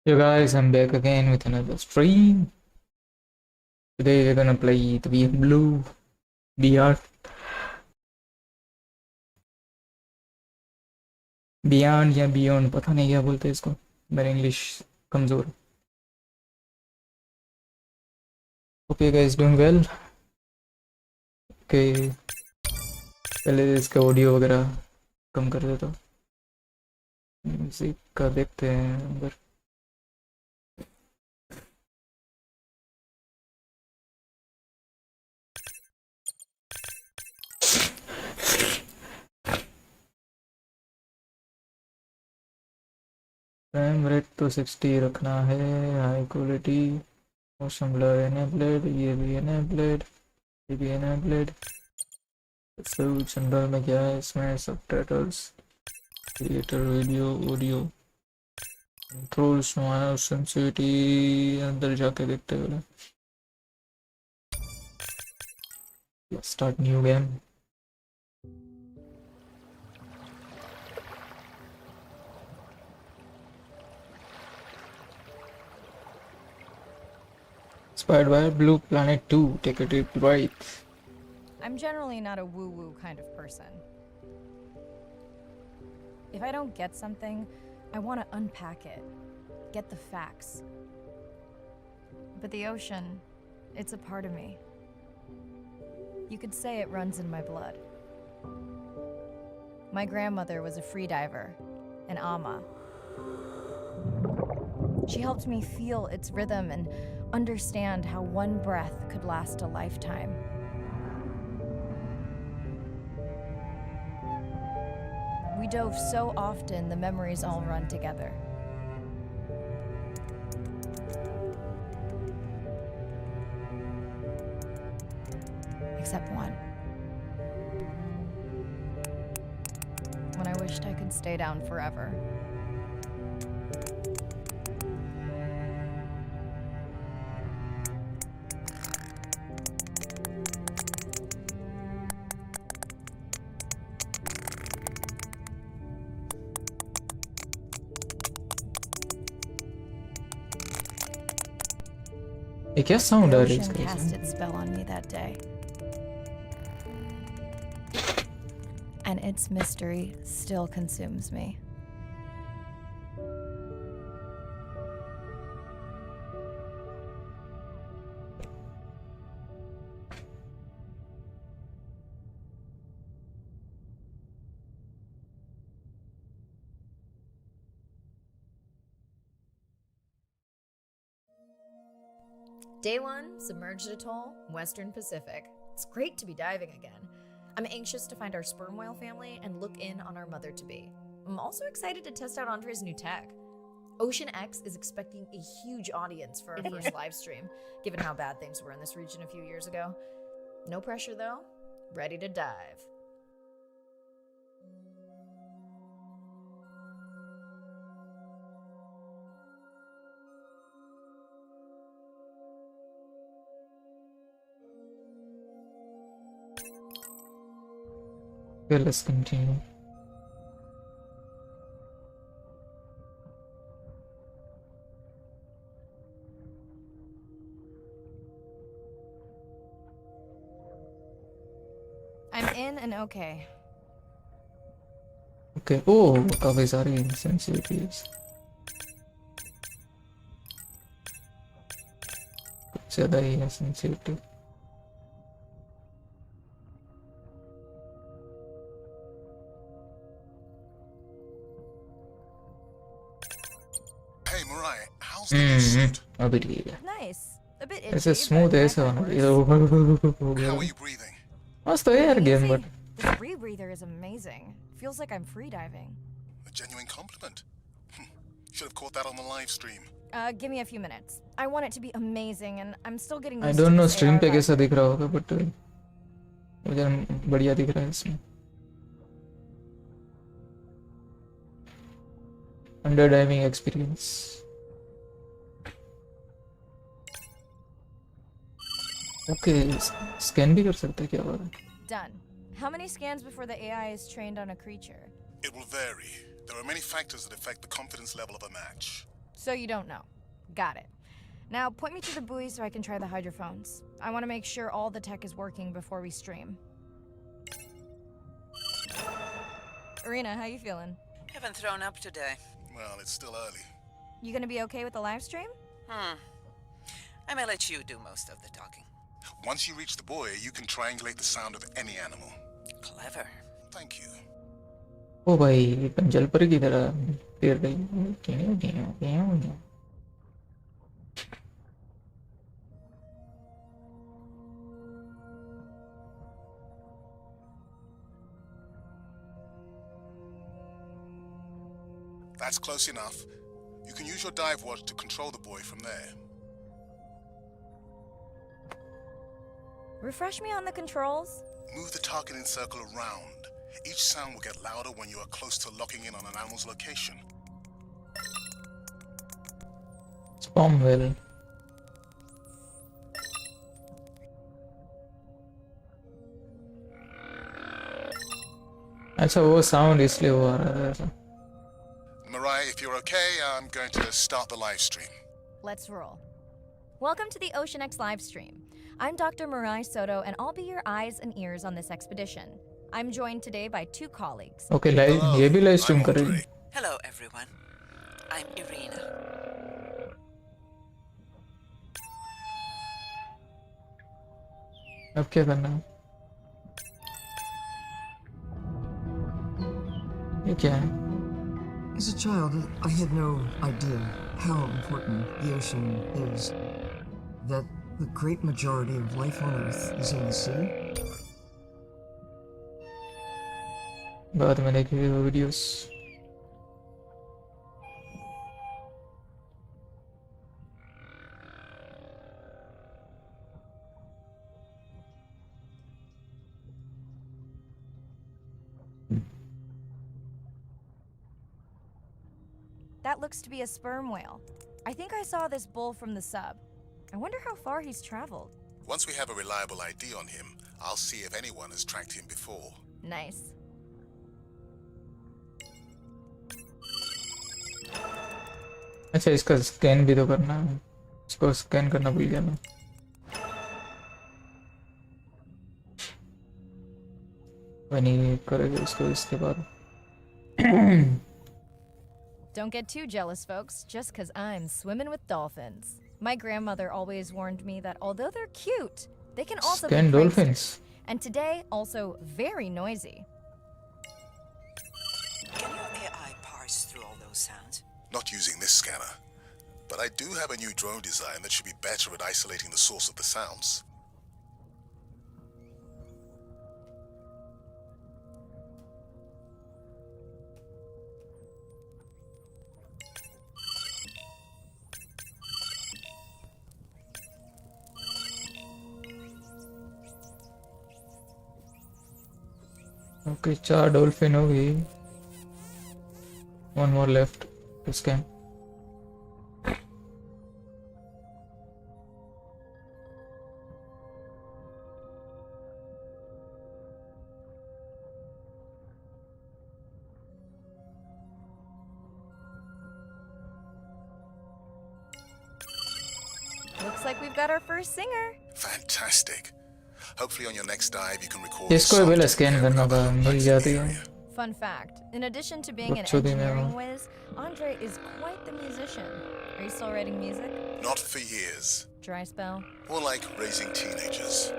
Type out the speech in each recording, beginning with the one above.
Yo guys, I'm back again with another stream. Today we're gonna play the VM Blue BR Beyond या Beyond पता नहीं क्या बोलते हैं इसको मेरा इंग्लिश कमजोर है. Hope you guys doing well. Okay, पहले इसका ऑडियो वगैरह कम कर देता हूँ. म्यूजिक का देखते हैं अगर फ्रेम रेट तो 60 रखना है. High quality motion blur enabled, ये भी एनेबल्ड, ये भी एनेबल्ड. जनरल में क्या है इसमें? Subtitles, creator, video, audio, controls, sensitivity अंदर जाके देखते हैं. Start new game. Inspired by Blue Planet 2, take a trip right. I'm generally not a woo-woo kind of person. If I don't get something, I want to unpack it, get the facts. But the ocean, it's a part of me. You could say it runs in my blood. My grandmother was a freediver, an ama. She helped me feel its rhythm and understand how one breath could last a lifetime. We dove so often, the memories all run together. Except one. When I wished I could stay down forever. ये क्या sound uh The रही है ocean इसका? cast its spell on me that day. And its mystery still consumes me. Day 1, submerged atoll, Western Pacific. It's great to be diving again. I'm anxious to find our sperm whale family and look in on our mother-to-be. I'm also excited to test out Andre's new tech. Ocean X is expecting a huge audience for our first live stream, given how bad things were in this region a few years ago. No pressure though, ready to dive. Okay, let's continue. I'm in and okay. Okay. Oh, काफी सारी sensitivities. कुछ ज़्यादा ही है sensitive. Hey Mirai, how's the new suit? अभी ठीक है. Nice. A bit itchy. ऐसे but smooth back ऐसा by होना horse. चाहिए. How are you breathing? मस्त है यार game but. This rebreather is amazing. Feels like I'm freediving. A genuine compliment. Should have caught that on the live stream. Give me a few minutes. I want it to be amazing, and I'm still getting I used don't to know this stream AR पे कैसा vibe. दिख रहा होगा but मुझे बढ़िया दिख रहा है इसमें. Under diving experience. Okay, scan भी कर सकते हैं क्या बात है? Done. How many scans before the AI is trained on a creature? It will vary. There are many factors that affect the confidence level of a match. So you don't know. Got it. Now point me to the buoy so I can try the hydrophones. I want to make sure all the tech is working before we stream. Irina, how you feeling? Haven't thrown up today. Well, it's still early. You gonna be okay with the live stream? I may let you do most of the talking. Once you reach the buoy, you can triangulate the sound of any animal. Clever. Thank you. ओ भाई जल परी की तरह तैर रही। That's close enough. You can use your dive watch to control the buoy from there. Refresh me on the controls. Move the targeting circle around. Each sound will get louder when you are close to locking in on an animal's location. Sperm whale. अच्छा वो sound इसलिए हुआ रहा है ऐसा। Mirai, if you're okay, I'm going to start the live stream. Let's roll. Welcome to the Ocean X live stream. I'm Dr. Mirai Soto, and I'll be your eyes and ears on this expedition. I'm joined today by two colleagues. Okay live ये भी live stream I'm करेगी। Andre. Hello, everyone. I'm Irina. अब क्या करना है? ये क्या है? As a child, I had no idea how important the ocean is. That the great majority of life on Earth is in the sea. बाद में देखेंगे वो videos. That looks to be a sperm whale. I think I saw this bull from the sub. I wonder how far he's traveled. Once we have a reliable ID on him, I'll see if anyone has tracked him before. Nice. अच्छा इसका scan भी तो करना है। इसको scan करना भूल गया मैं। नहीं करेगा इसको इसके बाद। Don't get too jealous, folks, just because I'm swimming with dolphins. My grandmother always warned me that although they're cute, they can also Scan be pranksters. dolphins. And today, also very noisy. Can your AI parse through all those sounds? Not using this scanner. But I do have a new drone design that should be better at isolating the source of the sounds. Okay 4 dolphin हो गई। One more left to scan. Looks like we've got our first singer. Fantastic. Hopefully on your next dive you can record इसको the भी पहले song scan to करना other था मिल lights in जाती the है। area. Fun fact, in addition to being an बकचोदी में engineering वो। whiz, Andre is quite the musician. Are you still writing music? Not for years. Dry spell? More like raising teenagers.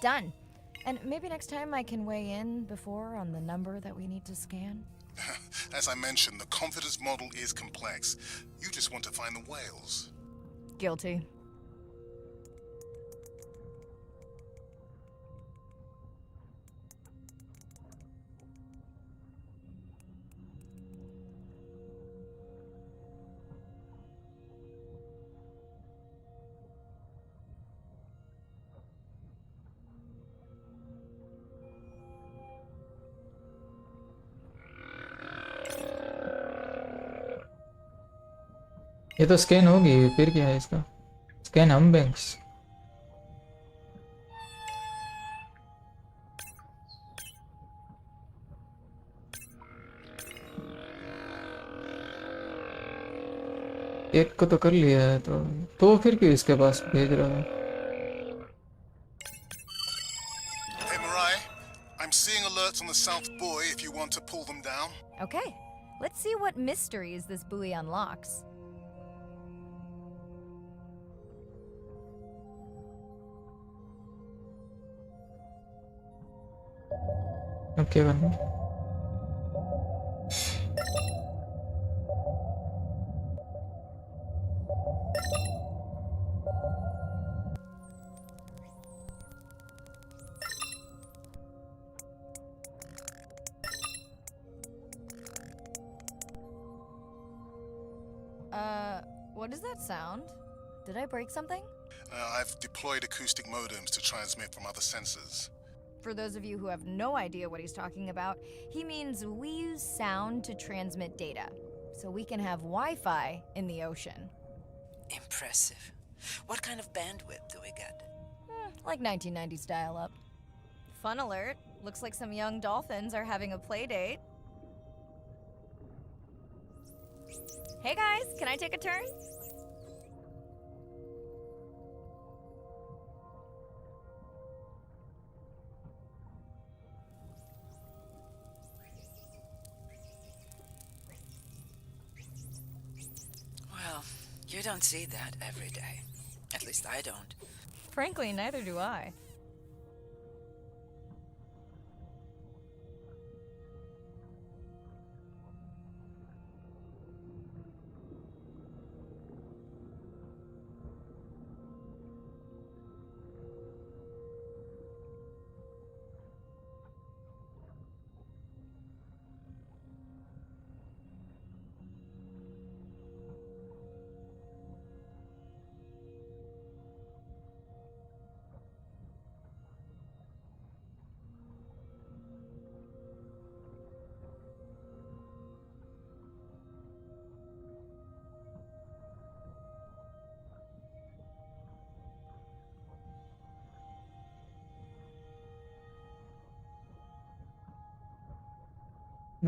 Done. And maybe next time I can weigh in before on the number that we need to scan. As I mentioned, the confidence model is complex. You just want to find the whales. Guilty. ये तो scan होगी, फिर क्या है इसका? Scan हम banks. एक को तो कर लिया है, तो फिर क्यों इसके पास भेज रहा है? Hey, Mirai, I'm seeing alerts on the South Buoy if you want to pull them down. Okay, let's see what mysteries this buoy unlocks. अब क्या करना? What does that sound? Did I break something? I've deployed acoustic modems to transmit from other sensors. For those of you who have no idea what he's talking about, he means we use sound to transmit data, so we can have Wi-Fi in the ocean. Impressive. What kind of bandwidth do we get? Like 1990s dial-up. Fun alert. Looks like some young dolphins are having a play date. Hey guys, can I take a turn? Well, you don't see that every day. At least I don't. Frankly, neither do I.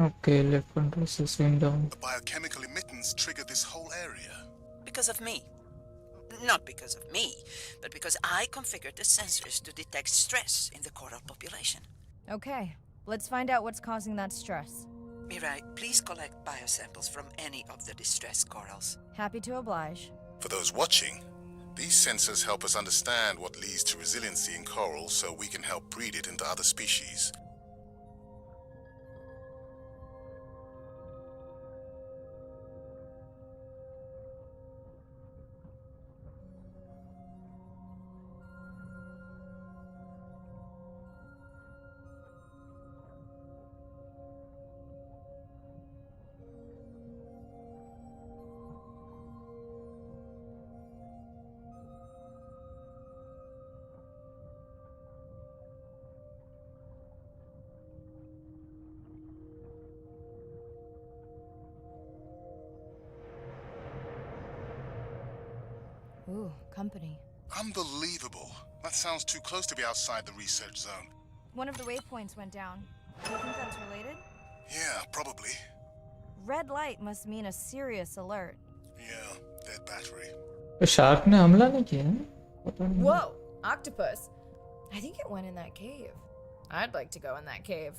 Okay, left control swing down. The biochemical emittance triggered this whole area. Because of me. Not because of me, but because I configured the sensors to detect stress in the coral population. Okay, let's find out what's causing that stress. Mirai, please collect biosamples from any of the distressed corals. Happy to oblige. For those watching, these sensors help us understand what leads to resiliency in coral so we can help breed it into other species. Ooh, company. Unbelievable. That sounds too close to be outside the research zone. One of the waypoints went down. Do you think that's related? Yeah, probably. Red light must mean a serious alert. Yeah, dead battery. तो shark ने हमला नहीं किया है? पता नहीं। Whoa! Octopus! I think it went in that cave. I'd like to go in that cave.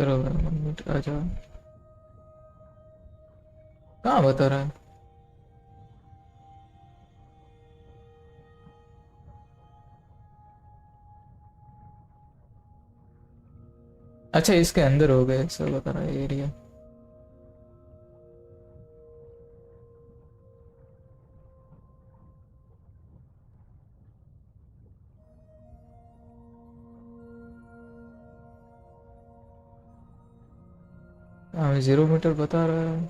चलो भाई 1 मिनट आ जाओ। कहाँ बता रहा है? अच्छा इसके अंदर हो गए सब बता रहा है एरिया। हाँ 0 मीटर बता रहा है।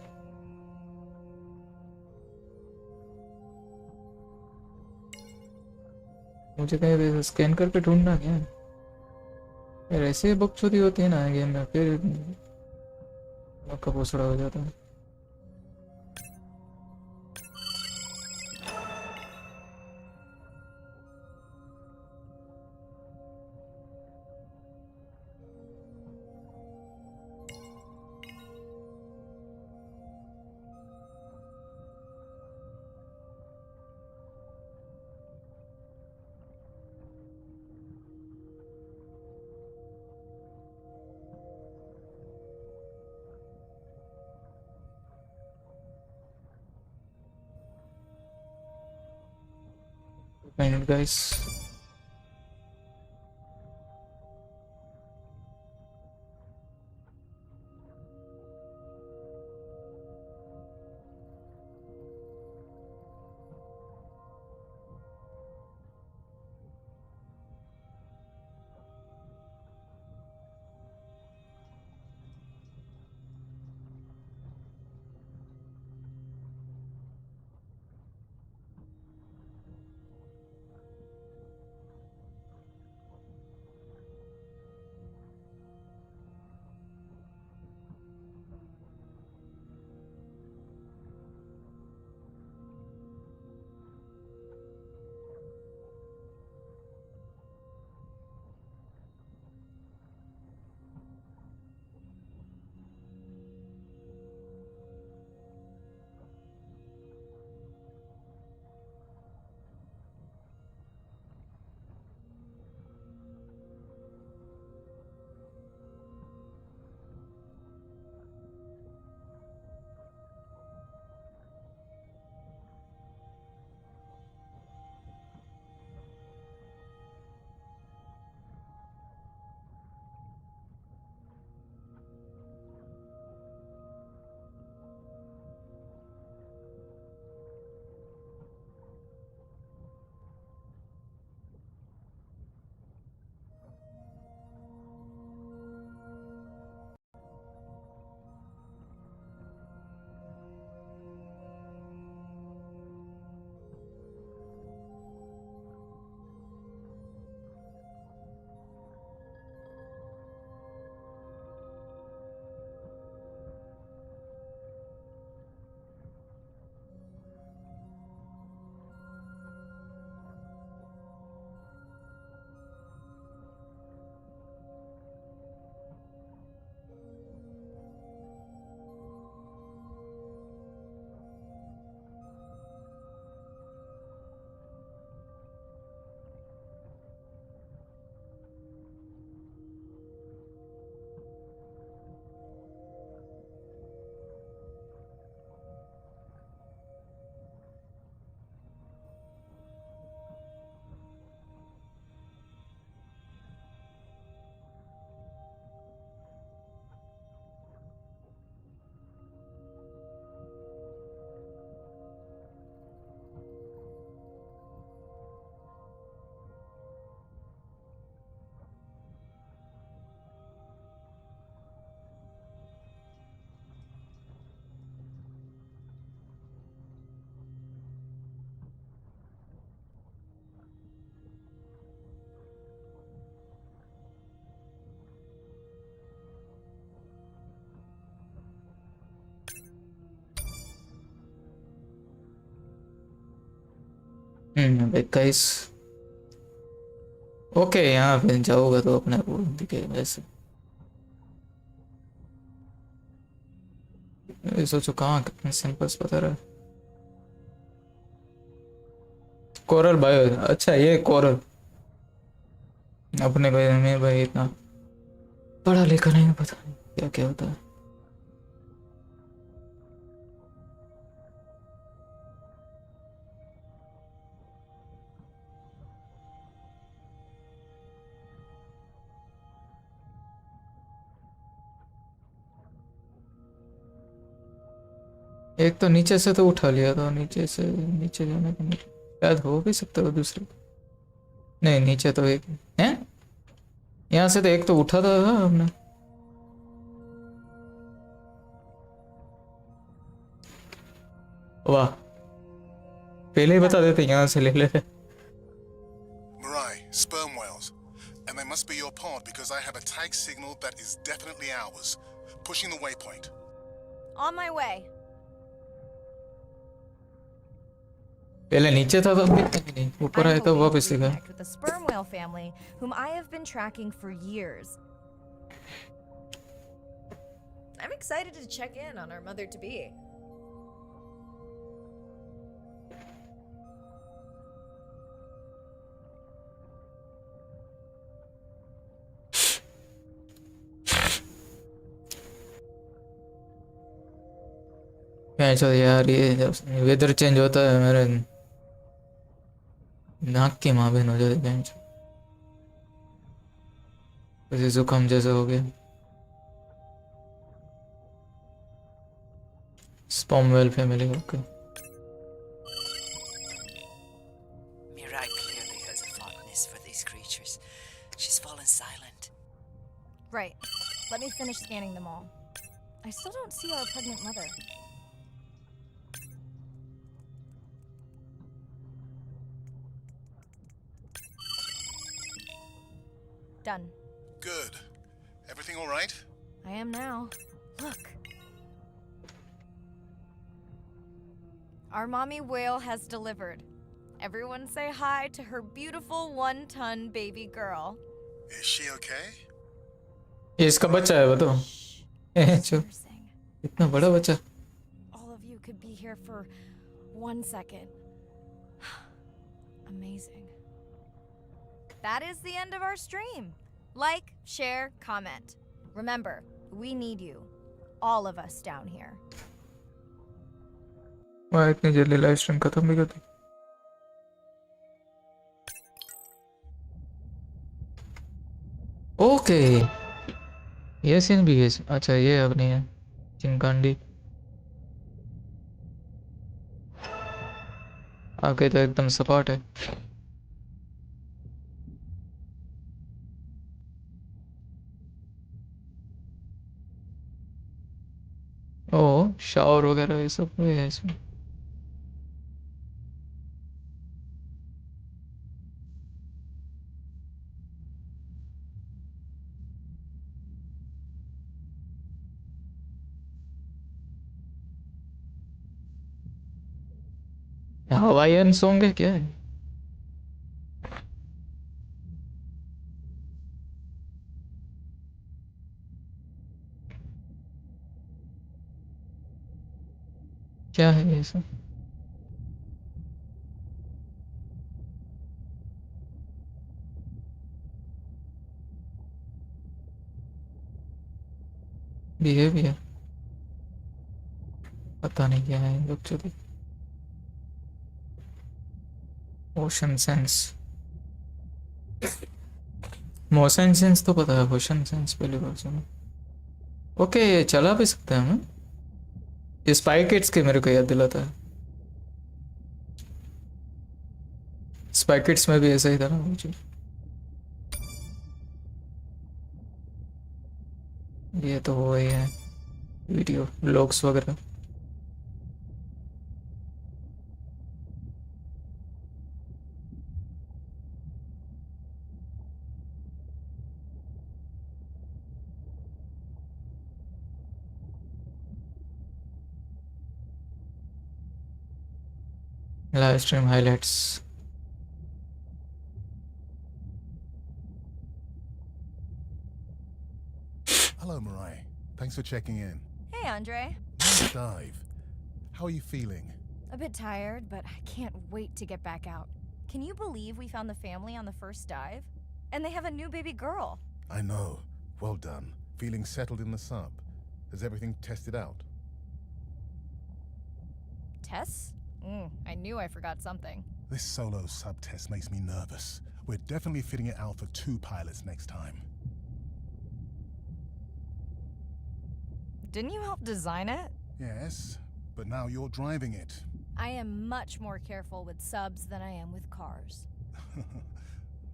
मुझे कहीं स्कैन करके ढूंढना क्या है यार? ऐसे बकचोदी होती है ना गेम में, फिर मक्का पोसड़ा हो जाता है। गाइस गाइस ओके यहाँ पे जाओगे तो अपने को दिखे वैसे। ये सोचो कहाँ कितने सैंपल्स बता रहा है। कोरल बायो, अच्छा ये कोरल। अपने भाई में भाई इतना पढ़ा लिखा नहीं, पता नहीं। क्या क्या होता है। एक तो नीचे से तो उठा लिया था, नीचे से नीचे जाने का शायद हो भी सकता है दूसरे। नहीं नीचे तो एक है, यहाँ से तो एक तो उठा था हमने। वाह, पहले ही बता देते, यहाँ से ले लेते। Mirai, sperm whales. And they must be your pod because I have a tag signal that is definitely ours. Pushing the waypoint. On my way. पहले नीचे था तो अभी तक नहीं, ऊपर I'm आया तो hoping वापस to दिखा। reconnect with the sperm whale family, whom I have been tracking for years. I'm excited to check in on our mother-to-be. कैसा यार, ये जब वेदर चेंज होता है मेरे नाक की माँ बहन हो जाती है। जैसे जुकाम जैसा हो गया। Sperm whale family, okay. Mirai clearly has a fondness for these creatures. She's fallen silent. Right. Let me finish scanning them all. I still don't see our pregnant mother. Done. Good. Everything all right? I am now. Look. Our mommy whale has delivered. Everyone say hi to her beautiful 1-ton baby girl. Is she okay? ये इसका बच्चा है, बताओ। Nursing. इतना बड़ा बच्चा। All of you could be here for 1 second. Amazing. That is the end of our stream. Like, share, comment. Remember, we need you. All of us down here. वाह, इतनी जल्दी लाइव स्ट्रीम खत्म भी कर दी। Okay, ये scene भी है। अच्छा ये अब नहीं है, चिंकांडी। आगे तो एकदम सपाट है। ओ, शावर वगैरह ये सब है इसमें। हवाईयन सॉन्ग है क्या है? क्या है ये सब? बिहेवियर पता नहीं क्या है actually. Motion sense, motion sense तो पता है, मोशन सेंस पहली बार सुना। ओके, ये चला भी सकते हैं हम। ये स्पाई किड्स के मेरे को याद दिलाता है। स्पाई किड्स में भी ऐसा ही था ना मुझे। ये तो वो ही है, वीडियो व्लॉग्स वगैरह। Live stream highlights. Hello, Mirai. Thanks for checking in. Hey, Andre. Nice dive. How are you feeling? A bit tired, but I can't wait to get back out. Can you believe we found the family on the first dive? And they have a new baby girl. I know. Well done. Feeling settled in the sub? Has everything tested out? Tests? I knew I forgot something. This solo sub test makes me nervous. We're definitely fitting it out for 2 pilots next time. Didn't you help design it? Yes, but now you're driving it. I am much more careful with subs than I am with cars.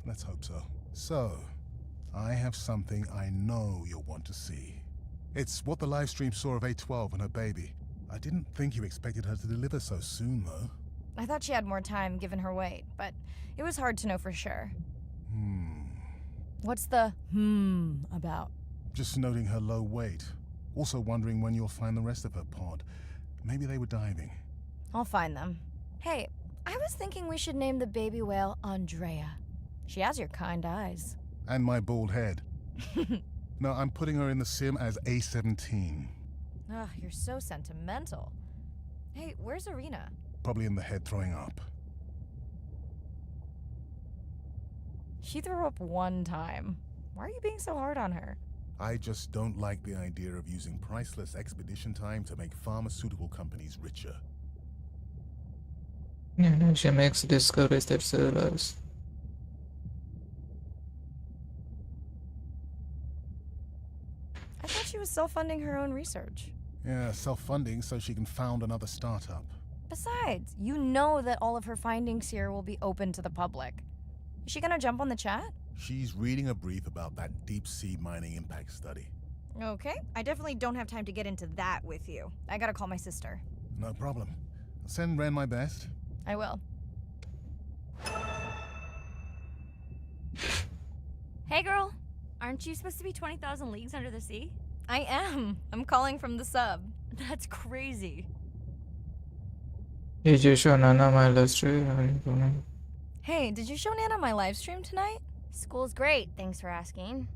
Let's hope so. So, I have something I know you'll want to see. It's what the live stream saw of A12 and her baby. I didn't think you expected her to deliver so soon, though. I thought she had more time given her weight, but it was hard to know for sure. What's the about? Just noting her low weight. Also wondering when you'll find the rest of her pod. Maybe they were diving. I'll find them. Hey, I was thinking we should name the baby whale Andrea. She has your kind eyes. And my bald head. No, I'm putting her in the sim as A17. Ugh, you're so sentimental. Hey, where's Arena? Probably in the head throwing up. She threw up one time. Why are you being so hard on her? I just don't like the idea of using priceless expedition time to make pharmaceutical companies richer. Yeah, no, she makes discoveries that save lives. I thought she was self-funding her own research. Yeah, self-funding so she can found another startup. Besides, you know that all of her findings here will be open to the public. Is she gonna jump on the chat? She's reading a brief about that deep-sea mining impact study. Okay, I definitely don't have time to get into that with you. I gotta call my sister. No problem. I'll send Ren my best. I will. Hey girl, aren't you supposed to be 20,000 leagues under the sea? I am. I'm calling from the sub. That's crazy. Did you show Nana my history? Hey, did you show Nana my live stream tonight? School's great, thanks for asking.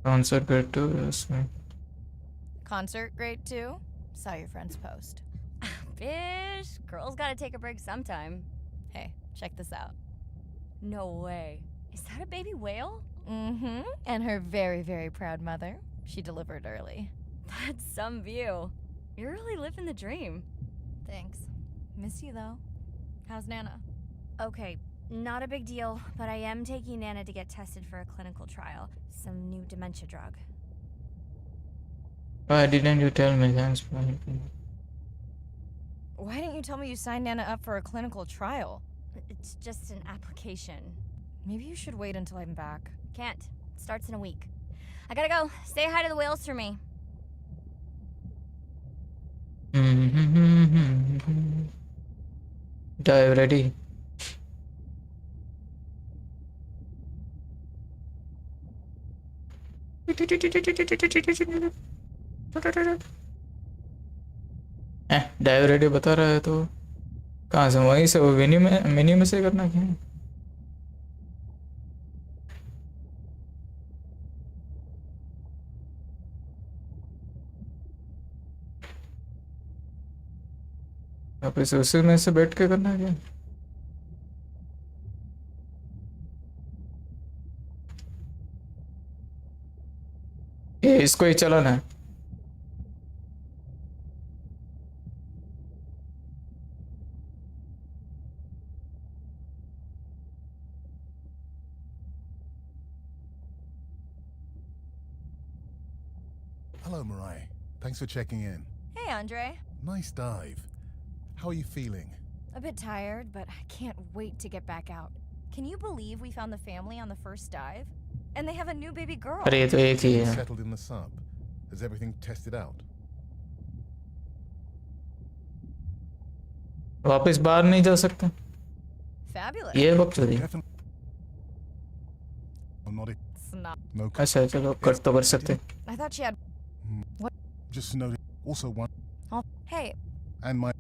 Concert great too, yes, man. Concert great too? Saw your friend's post. Bish, girls gotta take a break sometime. Hey, check this out. No way. Is that a baby whale? Mm-hmm. And her very, very proud mother. She delivered early. That's some view. You're really living the dream. Thanks. Miss you though. How's Nana? Okay, not a big deal, but I am taking Nana to get tested for a clinical trial. Some new dementia drug. Why didn't you tell me? Thanks for helping. Why didn't you tell me you signed Nana up for a clinical trial? It's just an application. Maybe you should wait until I'm back. Can't. It starts in a week. I gotta go. Say hi to the whales for me. Dive ready. Dive ready बता रहा है तो कहाँ से वहीं से वो menu में से करना क्या है आप इसे उसी में से बैठ के करना है क्या ये इसको ही चलाना है Hello, Mirai. Thanks for checking in. Hey, Andre. Nice dive. How are you feeling? A bit tired, but I can't wait to get back out. Can you believe we found the family on the first dive? And they have a new baby girl. अरे ये तो एक ही है Settled in the sub. Has everything tested out? वापस बाहर नहीं जा सकते Fabulous. ये वक्त होती Definitely. Oh, not it. It's not. No. अच्छा चलो कर तो कर सकते I thought she had. Just noted. Also one. Oh, hey. And my.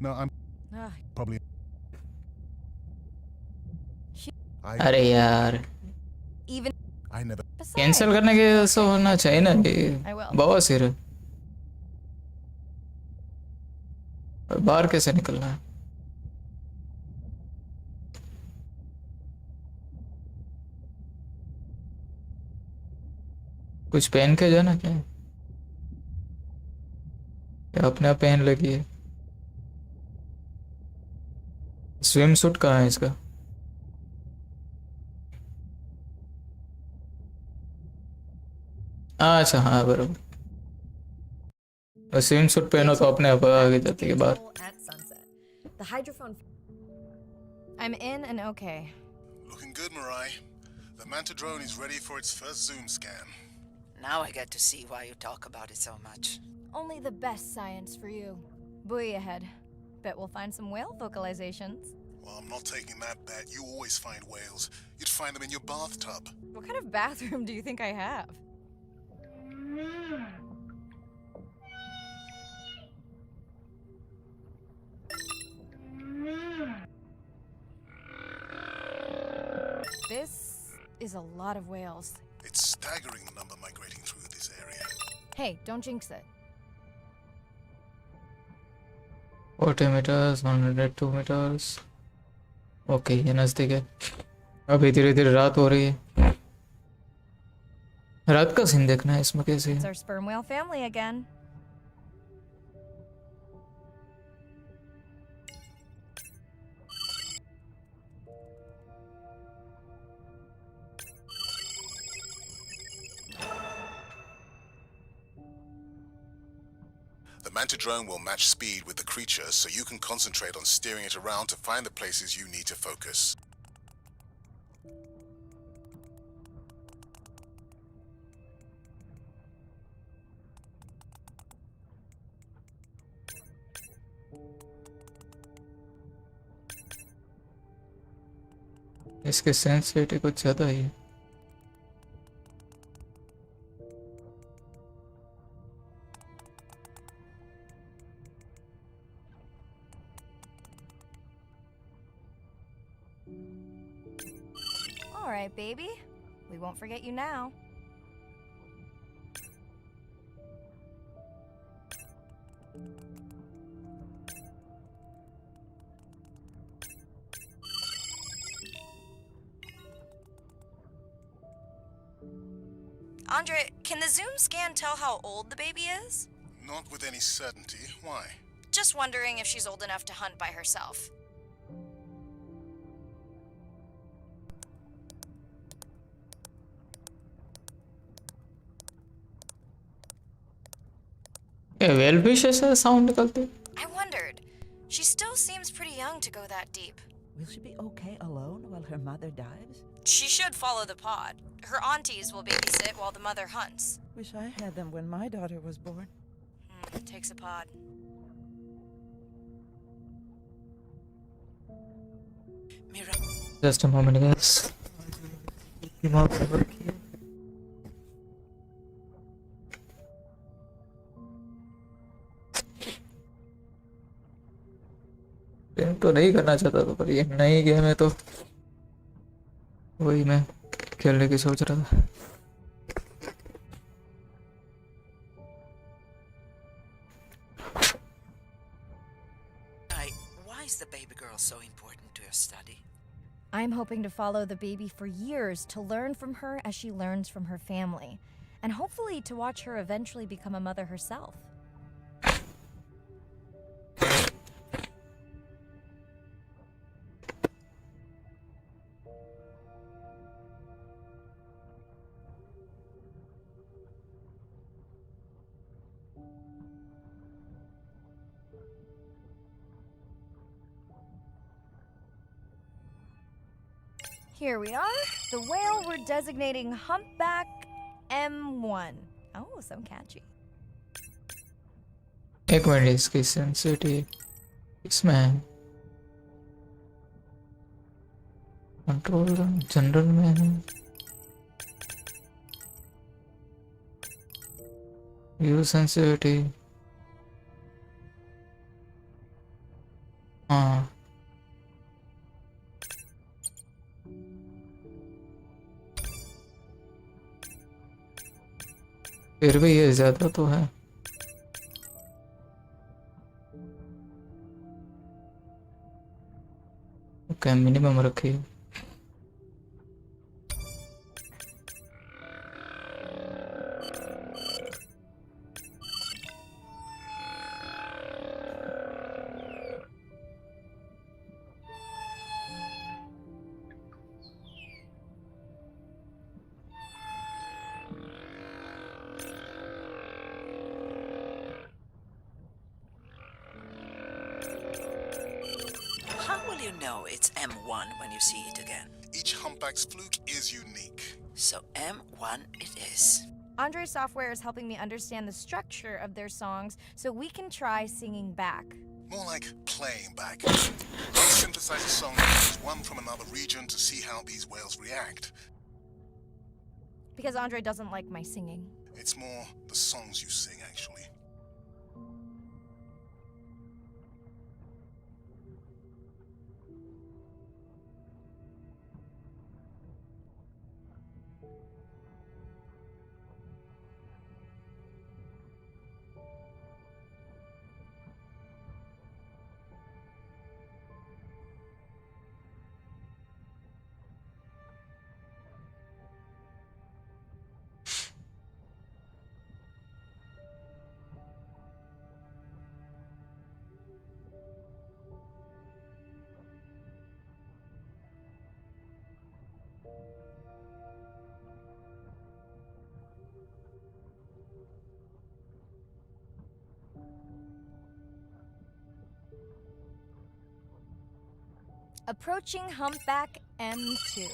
No, I'm Ugh, probably. I अरे यार even. I never. Besides, cancel करने के ऐसा होना चाहिए ना ये I will. बहुत सिर है। और बाहर कैसे निकलना है कुछ पहन के जाना क्या है? या अपने आप पहन लगी है? स्विम सूट कहाँ है इसका? अच्छा हाँ बराबर, स्विम सूट पहनो तो अपने आप आगे जाती है बाहर। At sunset. The hydrophone. I'm in and okay. Looking good, Mirai. The Manta drone is ready for its first zoom scan. Now I get to see why you talk about it so much. Only the best science for you. Buoy ahead. Bet we'll find some whale vocalizations. Well, I'm not taking that bet. You always find whales. You'd find them in your bathtub. What kind of bathroom do you think I have? This is a lot of whales. It's staggering the number migrating through this area. Hey, don't jinx it. 40 meters, 102 meters। Okay ये नज़दीक है। अभी धीरे धीरे रात हो रही है। रात का सीन देखना है इसमें कैसे It's है। our sperm whale family again. The Manta drone will match speed with the creature, so you can concentrate on steering it around to find the places you need to focus. इसके sensitivity कुछ ज़्यादा ही है। All right, baby. We won't forget you now. Andre, can the Zoom scan tell how old the baby is? Not with any certainty. Why? Just wondering if she's old enough to hunt by herself. ये well fish ऐसा sound निकलते? I wondered. She still seems pretty young to go that deep. Will she be okay alone while her mother dives? She should follow the pod. Her aunties will babysit while the mother hunts. Wish I had them when my daughter was born. Takes a pod. Mirai. Just a moment guys। दिमाग से work किया। Game तो नहीं करना चाहता था पर ये नई गेम है तो वही मैं खेलने की सोच रहा था। Why is the baby girl so important to your study? I'm hoping to follow the baby for years to learn from her as she learns from her family, and hopefully to watch her eventually become a mother herself. Here we are. The whale we're designating Humpback M1. Oh, so catchy. एक minute इसकी sensitivity इसमें है। Control general में है। View sensitivity हाँ फिर भी ये ज्यादा तो है। ओके मिनिमम रखिए। know it's M1 when you see it again. Each humpback's fluke is unique. So M1 it is. Andre's software is helping me understand the structure of their songs so we can try singing back. More like playing back. I'll synthesize a song that uses one from another region to see how these whales react. Because Andre doesn't like my singing. It's more the songs you sing, actually. Approaching Humpback M2.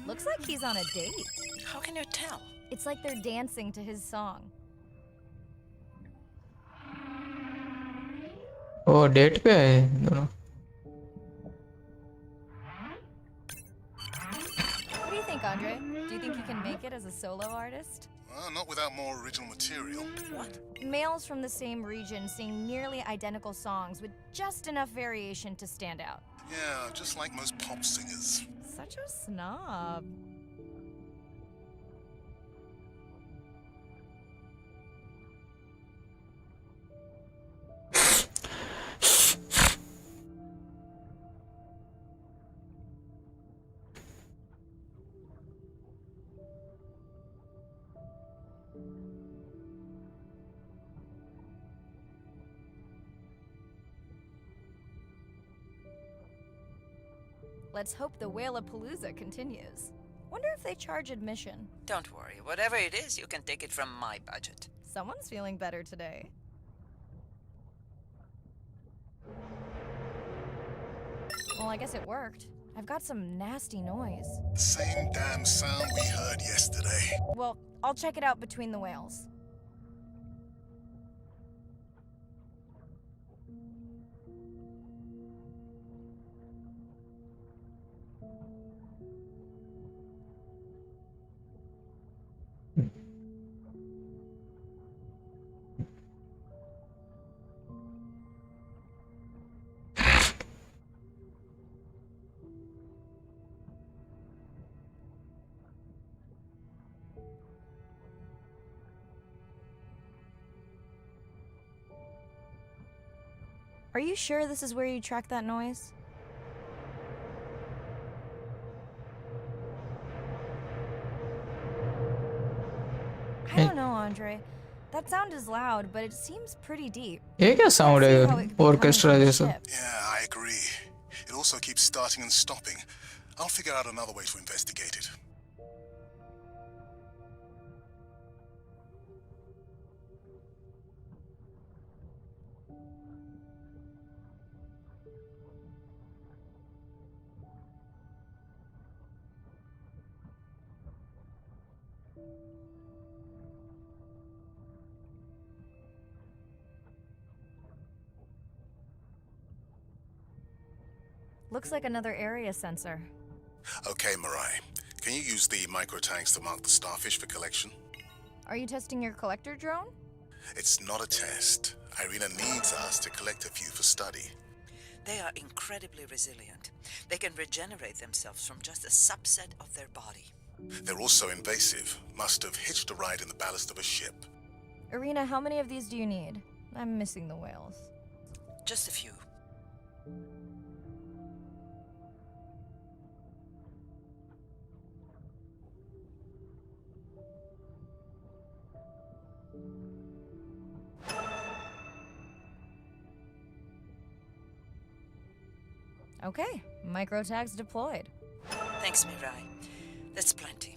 Looks like he's on a date. How can you tell? It's like they're dancing to his song. Oh date पे आए दोनों. What do you think, Andre? Do you think he can make it as a solo artist? Not without more original material. What? Males from the same region sing nearly identical songs with just enough variation to stand out. Yeah, just like most pop singers. Such a snob. Let's hope the Whalapalooza continues. Wonder if they charge admission. Don't worry. Whatever it is, you can take it from my budget. Someone's feeling better today. Well, I guess it worked. I've got some nasty noise. The same damn sound we heard yesterday. Well, I'll check it out between the whales. Are you sure this is where you track that noise? I don't know, Andre. That sound is loud, but it seems pretty deep. ये क्या sound Let's see how it है could be coming orchestra from the जैसा. ship. Yeah, I agree. It also keeps starting and stopping. I'll figure out another way to investigate it. Looks like another area sensor. Okay, Mirai. Can you use the micro-tanks to mark the starfish for collection? Are you testing your collector drone? It's not a test. Irina needs us to collect a few for study. They are incredibly resilient. They can regenerate themselves from just a subset of their body. They're also invasive. Must have hitched a ride in the ballast of a ship. Irina, how many of these do you need? I'm missing the whales. Just a few. Okay, micro tags deployed. Thanks, Mirai. That's plenty.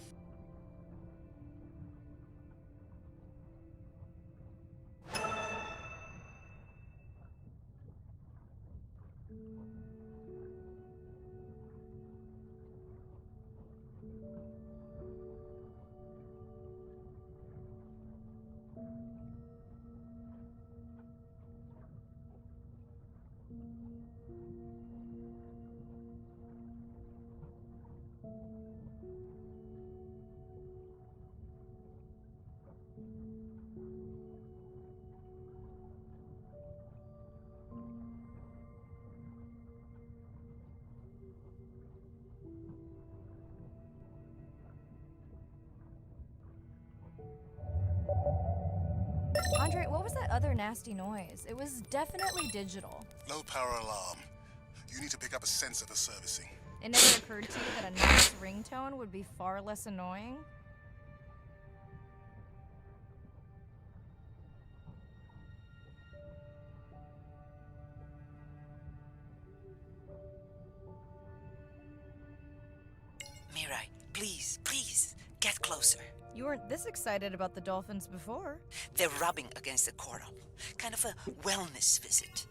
Andre, what was that other nasty noise? It was definitely digital. Low power alarm. You need to pick up a sensor for servicing. It never occurred to you that a nice ringtone would be far less annoying? Mirai, please, please, get closer. You weren't this excited about the dolphins before. They're rubbing against the coral. Kind of a wellness visit.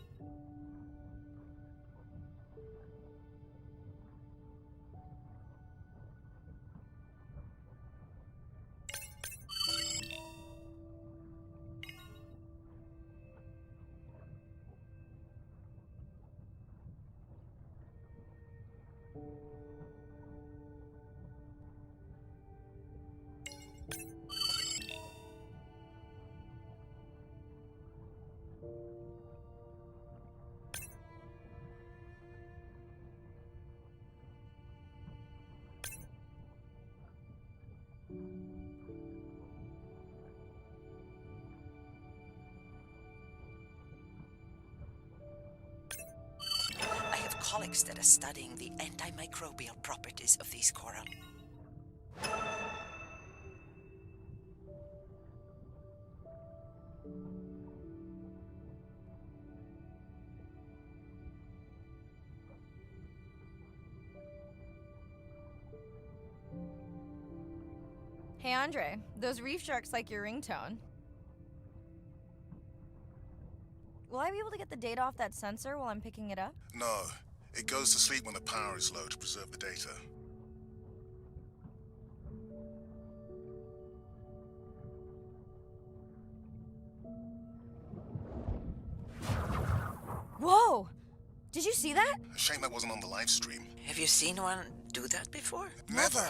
I have colleagues that are studying the antimicrobial properties of these coral. Hey Andre, those reef sharks like your ringtone. Will I be able to get the data off that sensor while I'm picking it up? No, it goes to sleep when the power is low to preserve the data. Whoa! Did you see that? Shame that wasn't on the live stream. Have you seen one do that before? Never!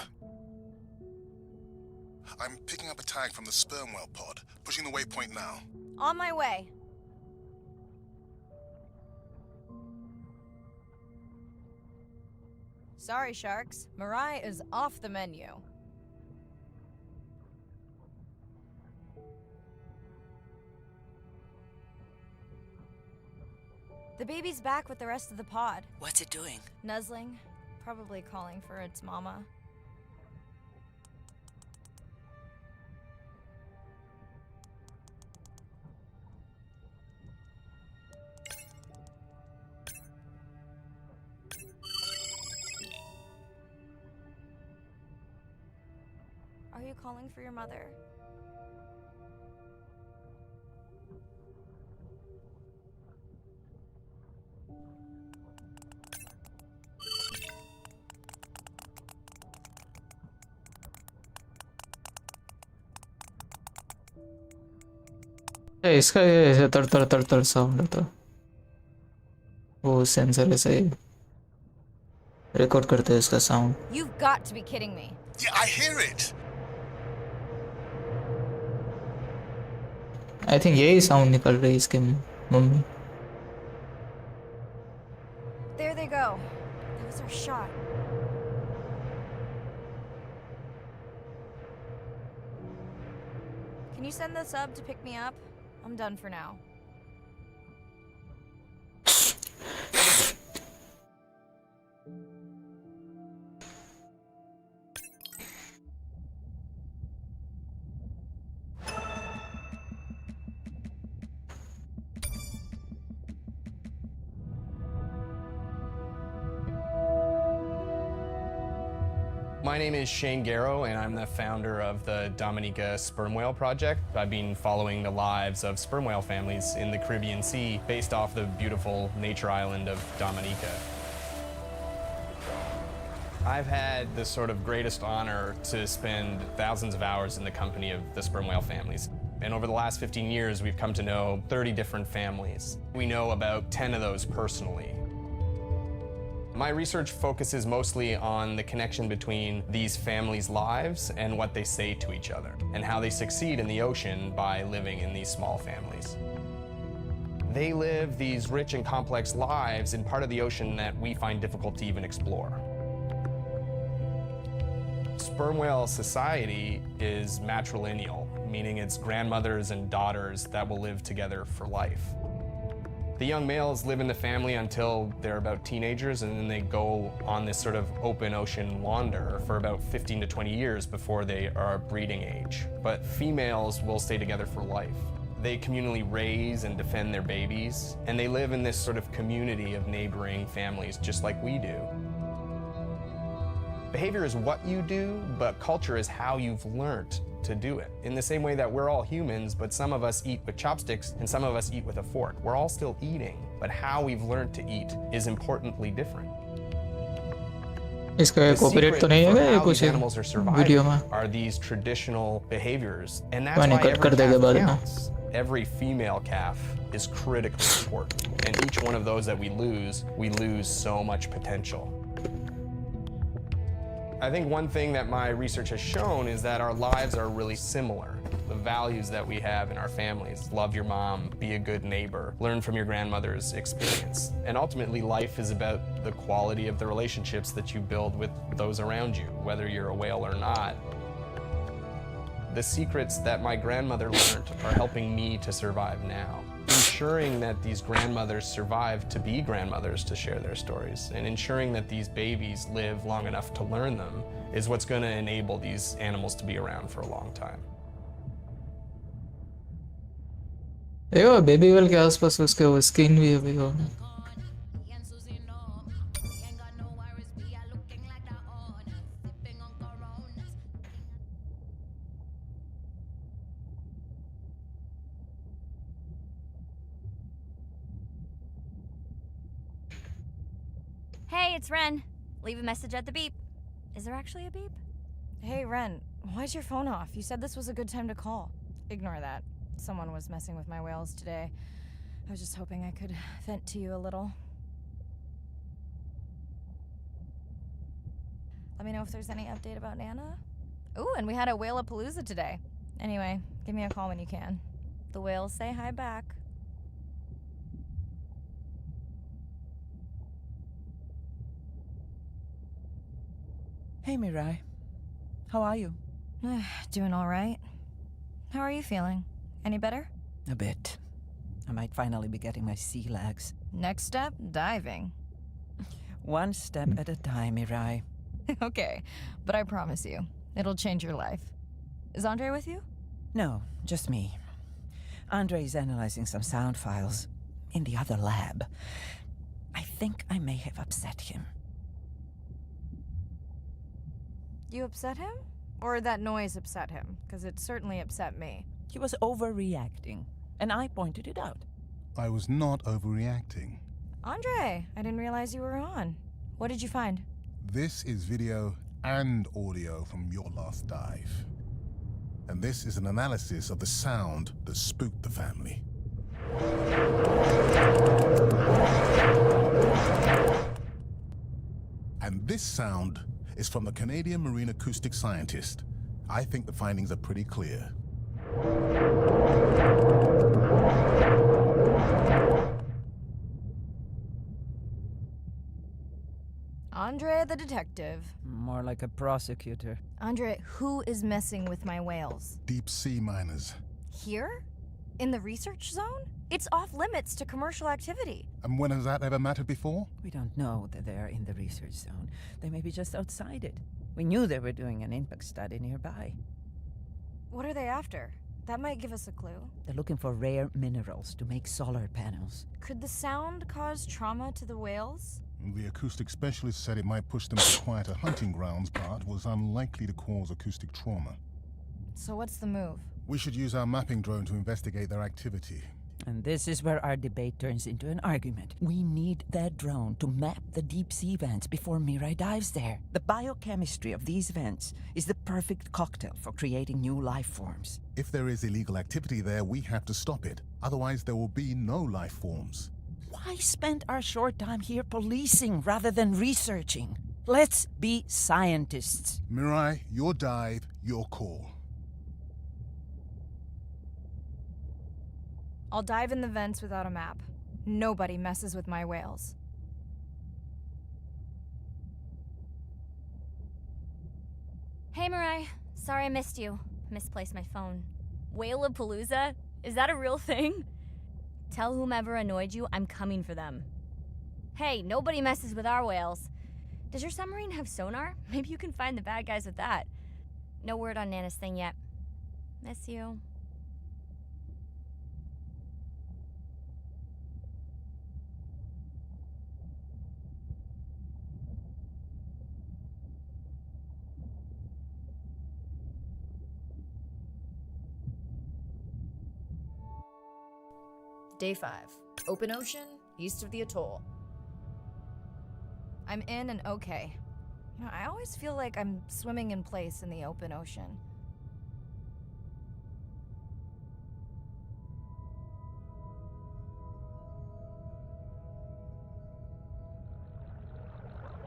I'm picking up a tag from the sperm whale pod, pushing the waypoint now. On my way. Sorry, sharks. Mirai is off the menu. The baby's back with the rest of the pod. What's it doing? Nuzzling. Probably calling for its mama. Are you calling for your mother? इसका ये तड़ तड़ तड़ तड़ sound होता वो sensor ऐसे record करते हैं इसका sound. You've got to be kidding me. Yeah, I hear it! I think यही साउंड निकल रही है इसके mummy. There they go. That was our shot. Can you send the sub to pick me up? I'm done for now. My name is Shane Garrow, and I'm the founder of the Dominica Sperm Whale Project. I've been following the lives of sperm whale families in the Caribbean Sea based off the beautiful nature island of Dominica. I've had the sort of greatest honor to spend thousands of hours in the company of the sperm whale families. And over the last 15 years, we've come to know 30 different families. We know about 10 of those personally. My research focuses mostly on the connection between these families' lives and what they say to each other, and how they succeed in the ocean by living in these small families. They live these rich and complex lives in part of the ocean that we find difficult to even explore. Sperm whale society is matrilineal, meaning it's grandmothers and daughters that will live together for life. The young males live in the family until they're about teenagers, and then they go on this sort of open ocean wander for about 15 to 20 years before they are breeding age. But females will stay together for life. They communally raise and defend their babies, and they live in this sort of community of neighboring families just like we do. Behavior is what you do, but culture is how you've learned to do it. In the same way that we're all humans, but some of us eat with chopsticks and some of us eat with a fork. We're all still eating, but how we've learned to eat is importantly different. इसका The copyright secret तो नहीं है for क्या ये how कुछ these animals are video surviving में? are these traditional behaviors, and that's मैंने why cut कर every देगा calf बाद में. counts. Every female calf is critically important, and each one of those that we lose so much potential. I think one thing that my research has shown is that our lives are really similar. The values that we have in our families, love your mom, be a good neighbor, learn from your grandmother's experience. And ultimately, life is about the quality of the relationships that you build with those around you, whether you're a whale or not. The secrets that my grandmother learned are helping me to survive now. Ensuring that these grandmothers survive to be grandmothers to share their stories, and ensuring that these babies live long enough to learn them is what's going to enable these animals to be around for a long time. देखो baby well के आसपास उसके वो skin भी है भाई वो. Hey, it's Ren. Leave a message at the beep. Is there actually a beep? Hey, Ren, why's your phone off? You said this was a good time to call. Ignore that. Someone was messing with my whales today. I was just hoping I could vent to you a little. Let me know if there's any update about Nana. Ooh, and we had a whale-a-palooza today. Anyway, give me a call when you can. The whales say hi back. Hey, Mirai. How are you? Doing all right. How are you feeling? Any better? A bit. I might finally be getting my sea legs. Next step, diving. One step at a time, Mirai. Okay, but I promise you, it'll change your life. Is Andre with you? No, just me. Andre is analyzing some sound files in the other lab. I think I may have upset him. You upset him? Or that noise upset him? Because it certainly upset me. He was overreacting, and I pointed it out. I was not overreacting. Andre, I didn't realize you were on. What did you find? This is video and audio from your last dive. And this is an analysis of the sound that spooked the family. And this sound is from the Canadian marine acoustic scientist. I think the findings are pretty clear. Andre the detective. More like a prosecutor. Andre, who is messing with my whales? Deep sea miners. Here? In the research zone? It's off limits to commercial activity. And when has that ever mattered before? We don't know that they are in the research zone. They may be just outside it. We knew they were doing an impact study nearby. What are they after? That might give us a clue. They're looking for rare minerals to make solar panels. Could the sound cause trauma to the whales? The acoustic specialist said it might push them to quieter hunting grounds, but was unlikely to cause acoustic trauma. So what's the move? We should use our mapping drone to investigate their activity. And this is where our debate turns into an argument. We need that drone to map the deep sea vents before Mirai dives there. The biochemistry of these vents is the perfect cocktail for creating new life forms. If there is illegal activity there, we have to stop it. Otherwise, there will be no life forms. Why spend our short time here policing rather than researching? Let's be scientists. Mirai, your dive, your call. I'll dive in the vents without a map. Nobody messes with my whales. Hey, Mirai. Sorry I missed you. Misplaced my phone. Whale-a-palooza? Is that a real thing? Tell whomever annoyed you I'm coming for them. Hey, nobody messes with our whales. Does your submarine have sonar? Maybe you can find the bad guys with that. No word on Nana's thing yet. Miss you. Day 5. Open ocean, east of the atoll. I'm in and okay. You know, I always feel like I'm swimming in place in the open ocean.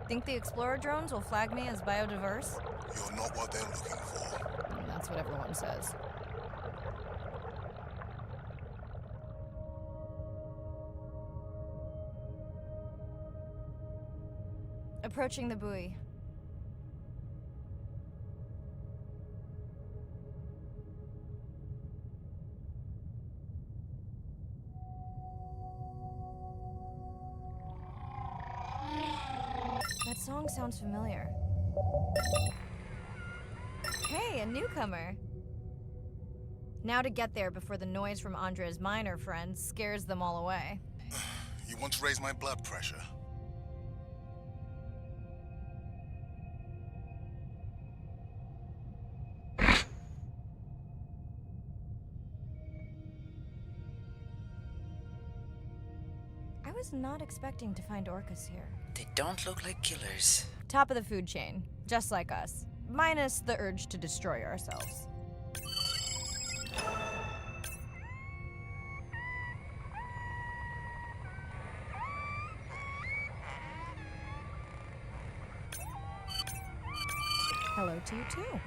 Think the Explorer drones will flag me as biodiverse? You're not what they're looking for. That's what everyone says. Approaching the buoy. That song sounds familiar. Hey, a newcomer. Now to get there before the noise from Andre's miner friends scares them all away. You want to raise my blood pressure? I was not expecting to find orcas here. They don't look like killers. Top of the food chain, just like us. Minus the urge to destroy ourselves. Hello to you too.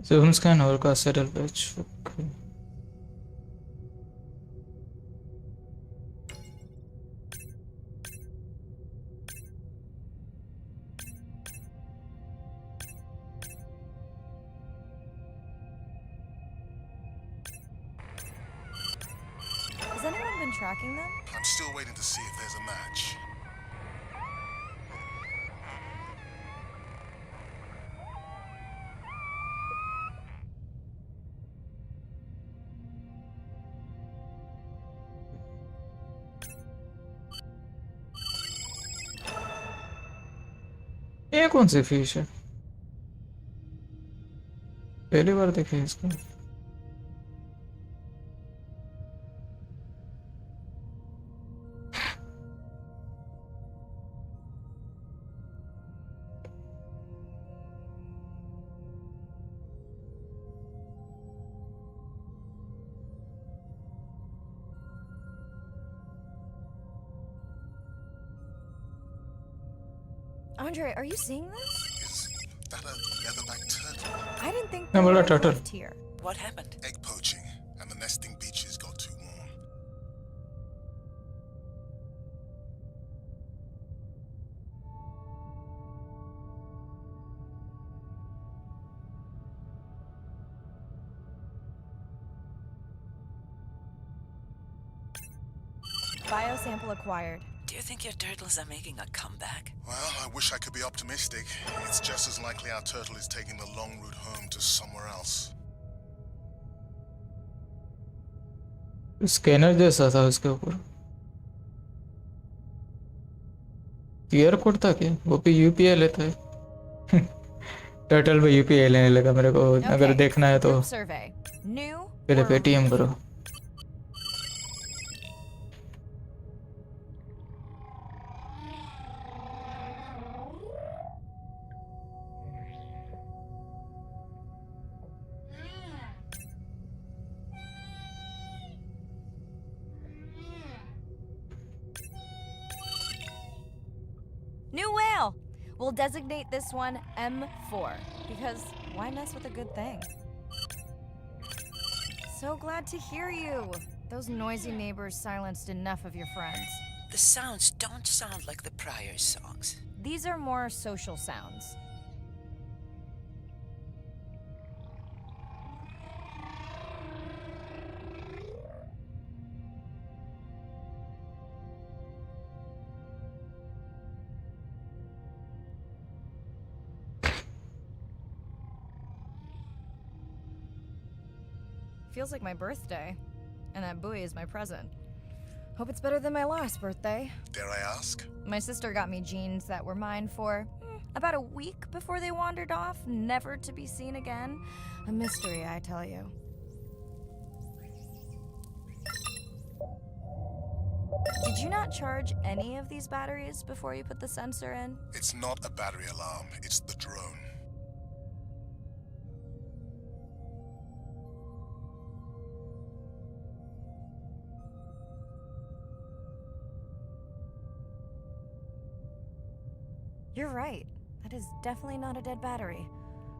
Zoom scan orca settle patch. Okay. Has anyone been tracking them? I'm still waiting to see if there's a match. ये कौन सी fish है? पहली बार देखे इसको. Andre, are you seeing this? Is that a leatherback turtle? I didn't think No, there well, were a turtle. left here. What happened? Egg Biosample acquired. Do you think your turtles are making a comeback? Well, I wish I could be optimistic. It's just as likely our turtle is taking the long route home to somewhere else. Scanner जैसा था उसके ऊपर, QR code था क्या? वो भी UPI लेता है। टर्टल पे यूपीआई लेने लगा मेरे को। अगर Okay, देखना है तो group survey. New पहले or पेटीएम करो। New whale! We'll designate this one M4, because why mess with a good thing? So glad to hear you. Those noisy neighbors silenced enough of your friends. The sounds don't sound like the prior songs. These are more social sounds. Feels like my birthday, and that buoy is my present. Hope it's better than my last birthday. Dare I ask? My sister got me jeans that were mine for about a week before they wandered off, never to be seen again. A mystery, I tell you. Did you not charge any of these batteries before you put the sensor in? It's not a battery alarm, it's the drone. You're right. That is definitely not a dead battery.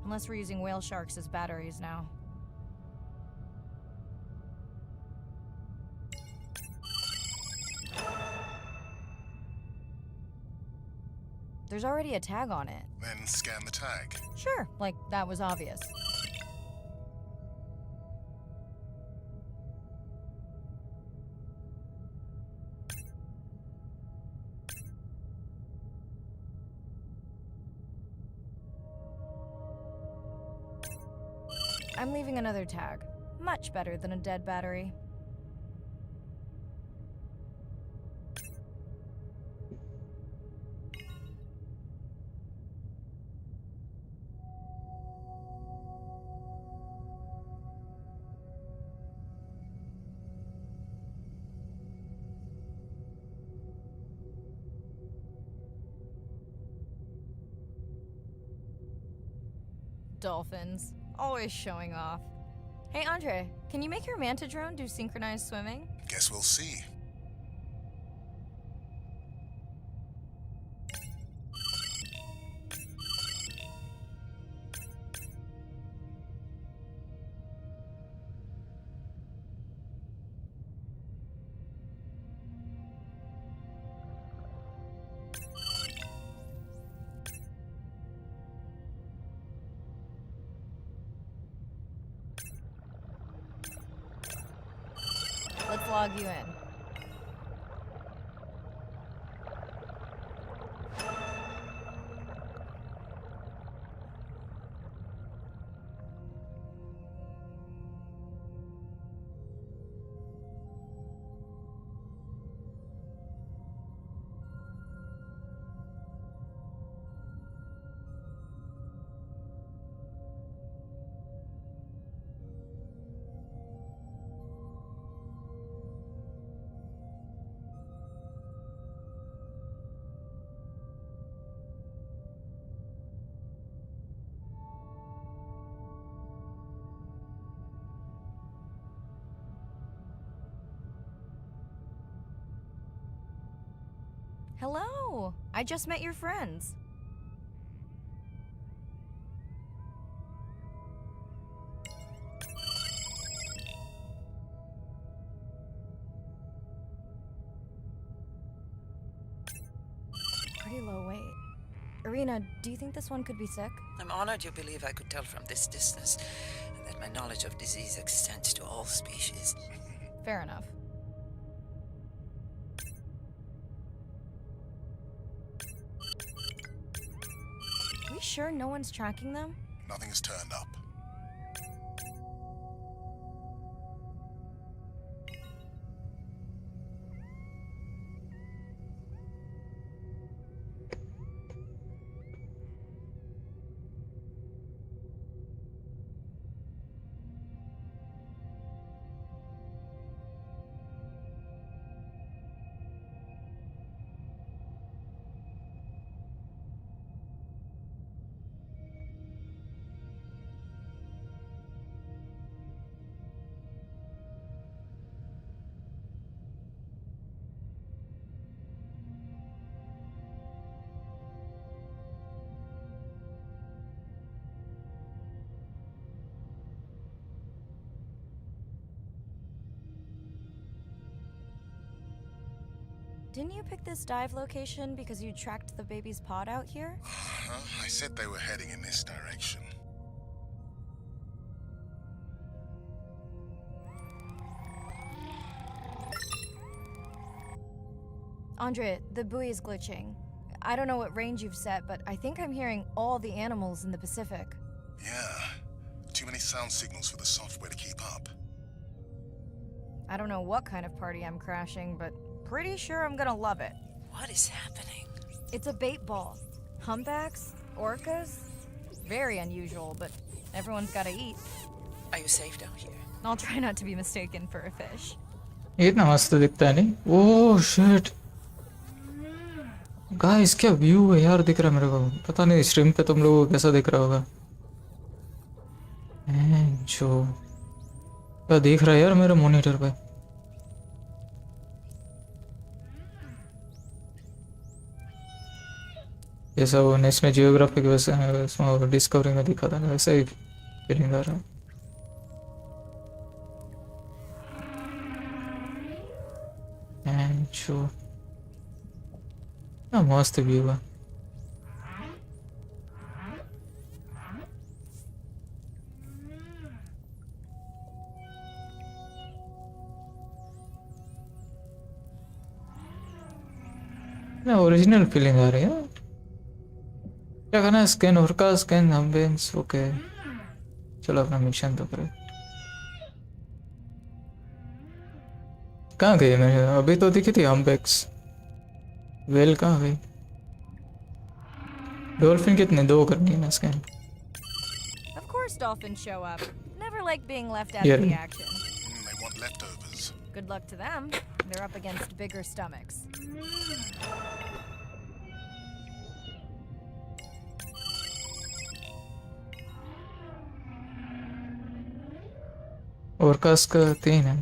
Unless we're using whale sharks as batteries now. There's already a tag on it. Then scan the tag. Sure, like that was obvious. I'm leaving another tag. Much better than a dead battery. Dolphins. Always showing off. Hey, Andre, can you make your manta drone do synchronized swimming? Guess we'll see. Let's log you in. Hello! I just met your friends. Pretty low weight. Irina, do you think this one could be sick? I'm honored you believe I could tell from this distance that my knowledge of disease extends to all species. Fair enough. sure no one's tracking them? Nothing has turned up. Didn't you pick this dive location because you tracked the baby's pod out here? I said they were heading in this direction. Andre, the buoy is glitching. I don't know what range you've set, but I think I'm hearing all the animals in the Pacific. Yeah. Too many sound signals for the software to keep up. I don't know what kind of party I'm crashing, but pretty sure I'm gonna love it. What is happening? It's a bait ball. Humpbacks, orcas. Very unusual, but everyone's gotta eat. Are you safe down here? I'll try not to be mistaken for a fish. ये इतना मस्त दिखता है नहीं? Oh shit guys क्या view है यार, दिख रहा है मेरे को। पता नहीं स्ट्रीम पे तुम लोगों को कैसा दिख रहा होगा। जो क्या दिख रहा है यार मेरे मॉनिटर पे। जैसा वो नेशनल जियोग्राफिक वैसे डिस्कवरी में दिखा था ना, वैसा ही फीलिंग आ रहा है। जो मस्त व्यू है। ना ओरिजिनल फीलिंग आ रही है। क्या करना है? स्कैन और का स्कैन हम्बेंस। ओके चलो अपना मिशन तो करें। कहाँ गई मेरे? अभी तो दिखी थी हम्बेक्स। वेल कहाँ गई? डॉल्फिन कितने? 2 करनी है ना scan. Of course dolphins show up. Never like being left out of the action. They want leftovers. Good luck to them. They're up against bigger stomachs. और कास का 3 है।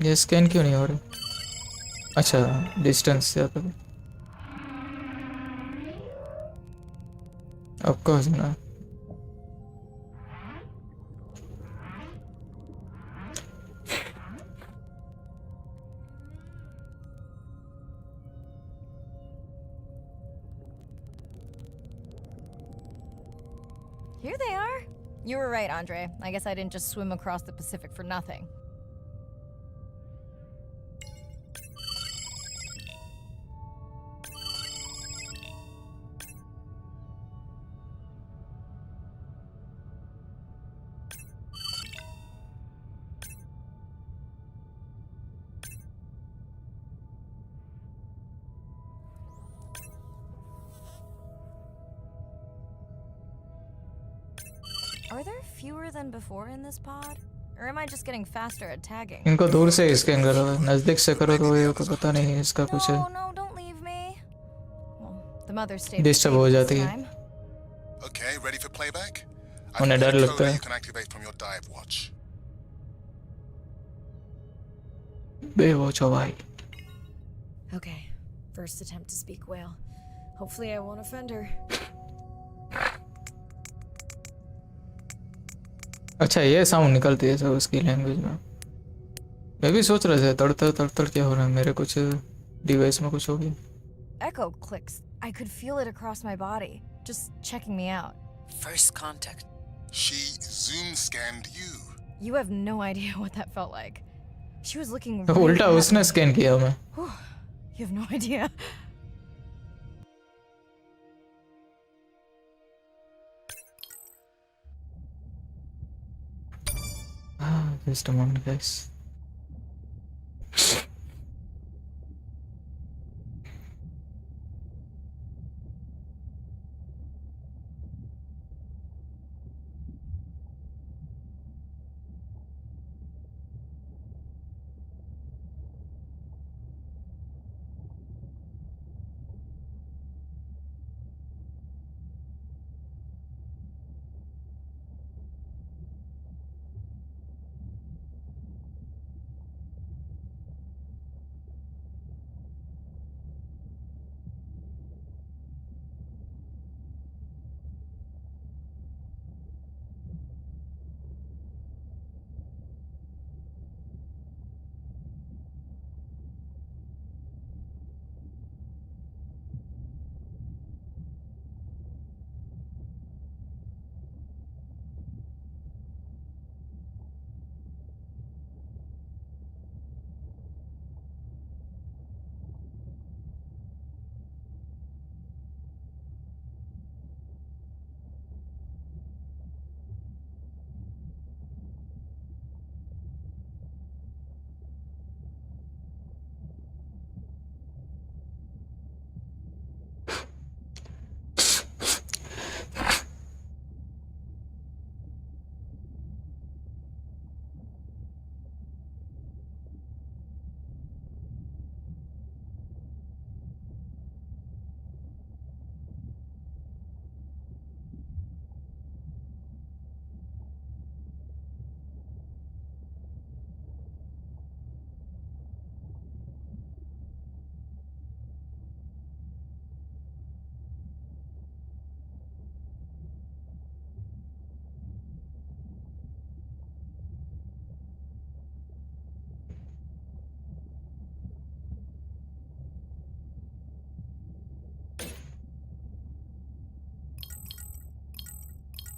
ये स्कैन क्यों नहीं हो रहा? अच्छा डिस्टेंस से आता है। अब कहाँ जाना है? Here they are. You were right, Andre. I guess I didn't just swim across the Pacific for nothing. Are there fewer than before in this pod? Or am I just getting faster at tagging? इनको दूर से scan करो, नजदीक से करो तो ये पता नहीं इसका कुछ है। No, don't leave me. Well, the mother stayed disturb हो जाती है। Okay, ready for playback? उन्हें डर लगता है। You can activate from your dive watch. Baywatch हो भाई। Okay, first attempt to speak whale. Hopefully I won't offend her. अच्छा ये साउंड निकलती है सब उसकी लैंग्वेज में। मैं भी सोच रहा था तड़ क्या हो रहा है मेरे, कुछ डिवाइस में कुछ हो गया। Echo clicks. I could feel it across my body, just checking me out. First contact. She zoom scanned you. You have no idea what that felt like. She was looking तो right उल्टा at उसने me. Scan किया मैं. Whew, you have no idea. Just a moment, guys.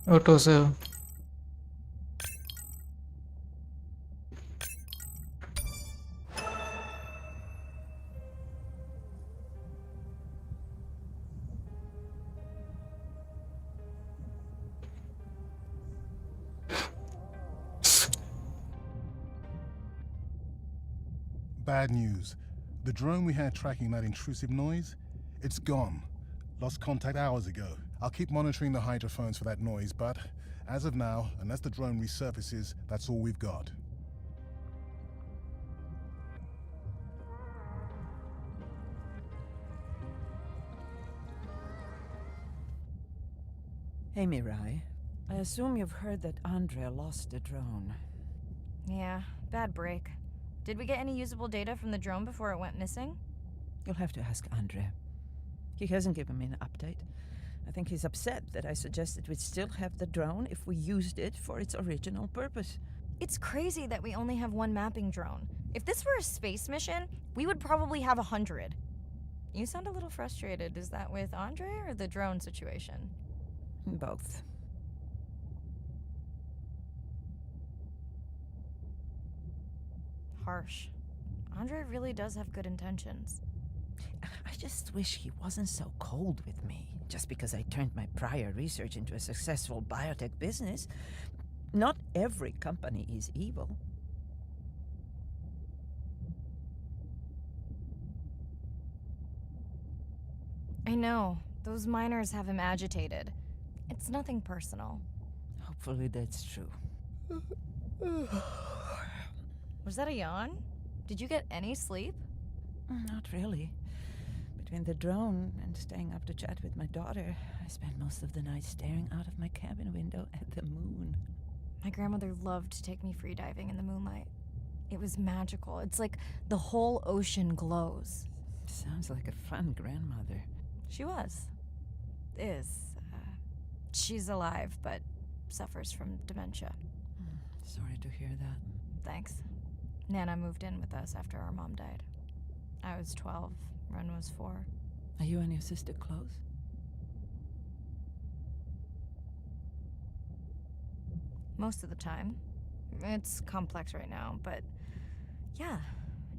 Auto से Bad news. The drone we had tracking that intrusive noise, it's gone. Lost contact hours ago. I'll keep monitoring the hydrophones for that noise, but as of now, unless the drone resurfaces, that's all we've got. Hey, Mirai. I assume you've heard that Andrea lost a drone. Yeah, bad break. Did we get any usable data from the drone before it went missing? You'll have to ask Andrea. He hasn't given me an update. I think he's upset that I suggested we'd still have the drone if we used it for its original purpose. It's crazy that we only have one mapping drone. If this were a space mission, we would probably have 100. You sound a little frustrated. Is that with Andre or the drone situation? Both. Harsh. Andre really does have good intentions. I just wish he wasn't so cold with me, just because I turned my prior research into a successful biotech business. Not every company is evil. I know. Those miners have him agitated. It's nothing personal. Hopefully that's true. Was that a yawn? Did you get any sleep? Not really. Between the drone and staying up to chat with my daughter, I spent most of the night staring out of my cabin window at the moon. My grandmother loved to take me freediving in the moonlight. It was magical. It's like the whole ocean glows. Sounds like a fun grandmother. She was. Is. She's alive, but suffers from dementia. Sorry to hear that. Thanks. Nana moved in with us after our mom died. I was 12. Ren was 4. Are you and your sister close? Most of the time. It's complex right now, but yeah,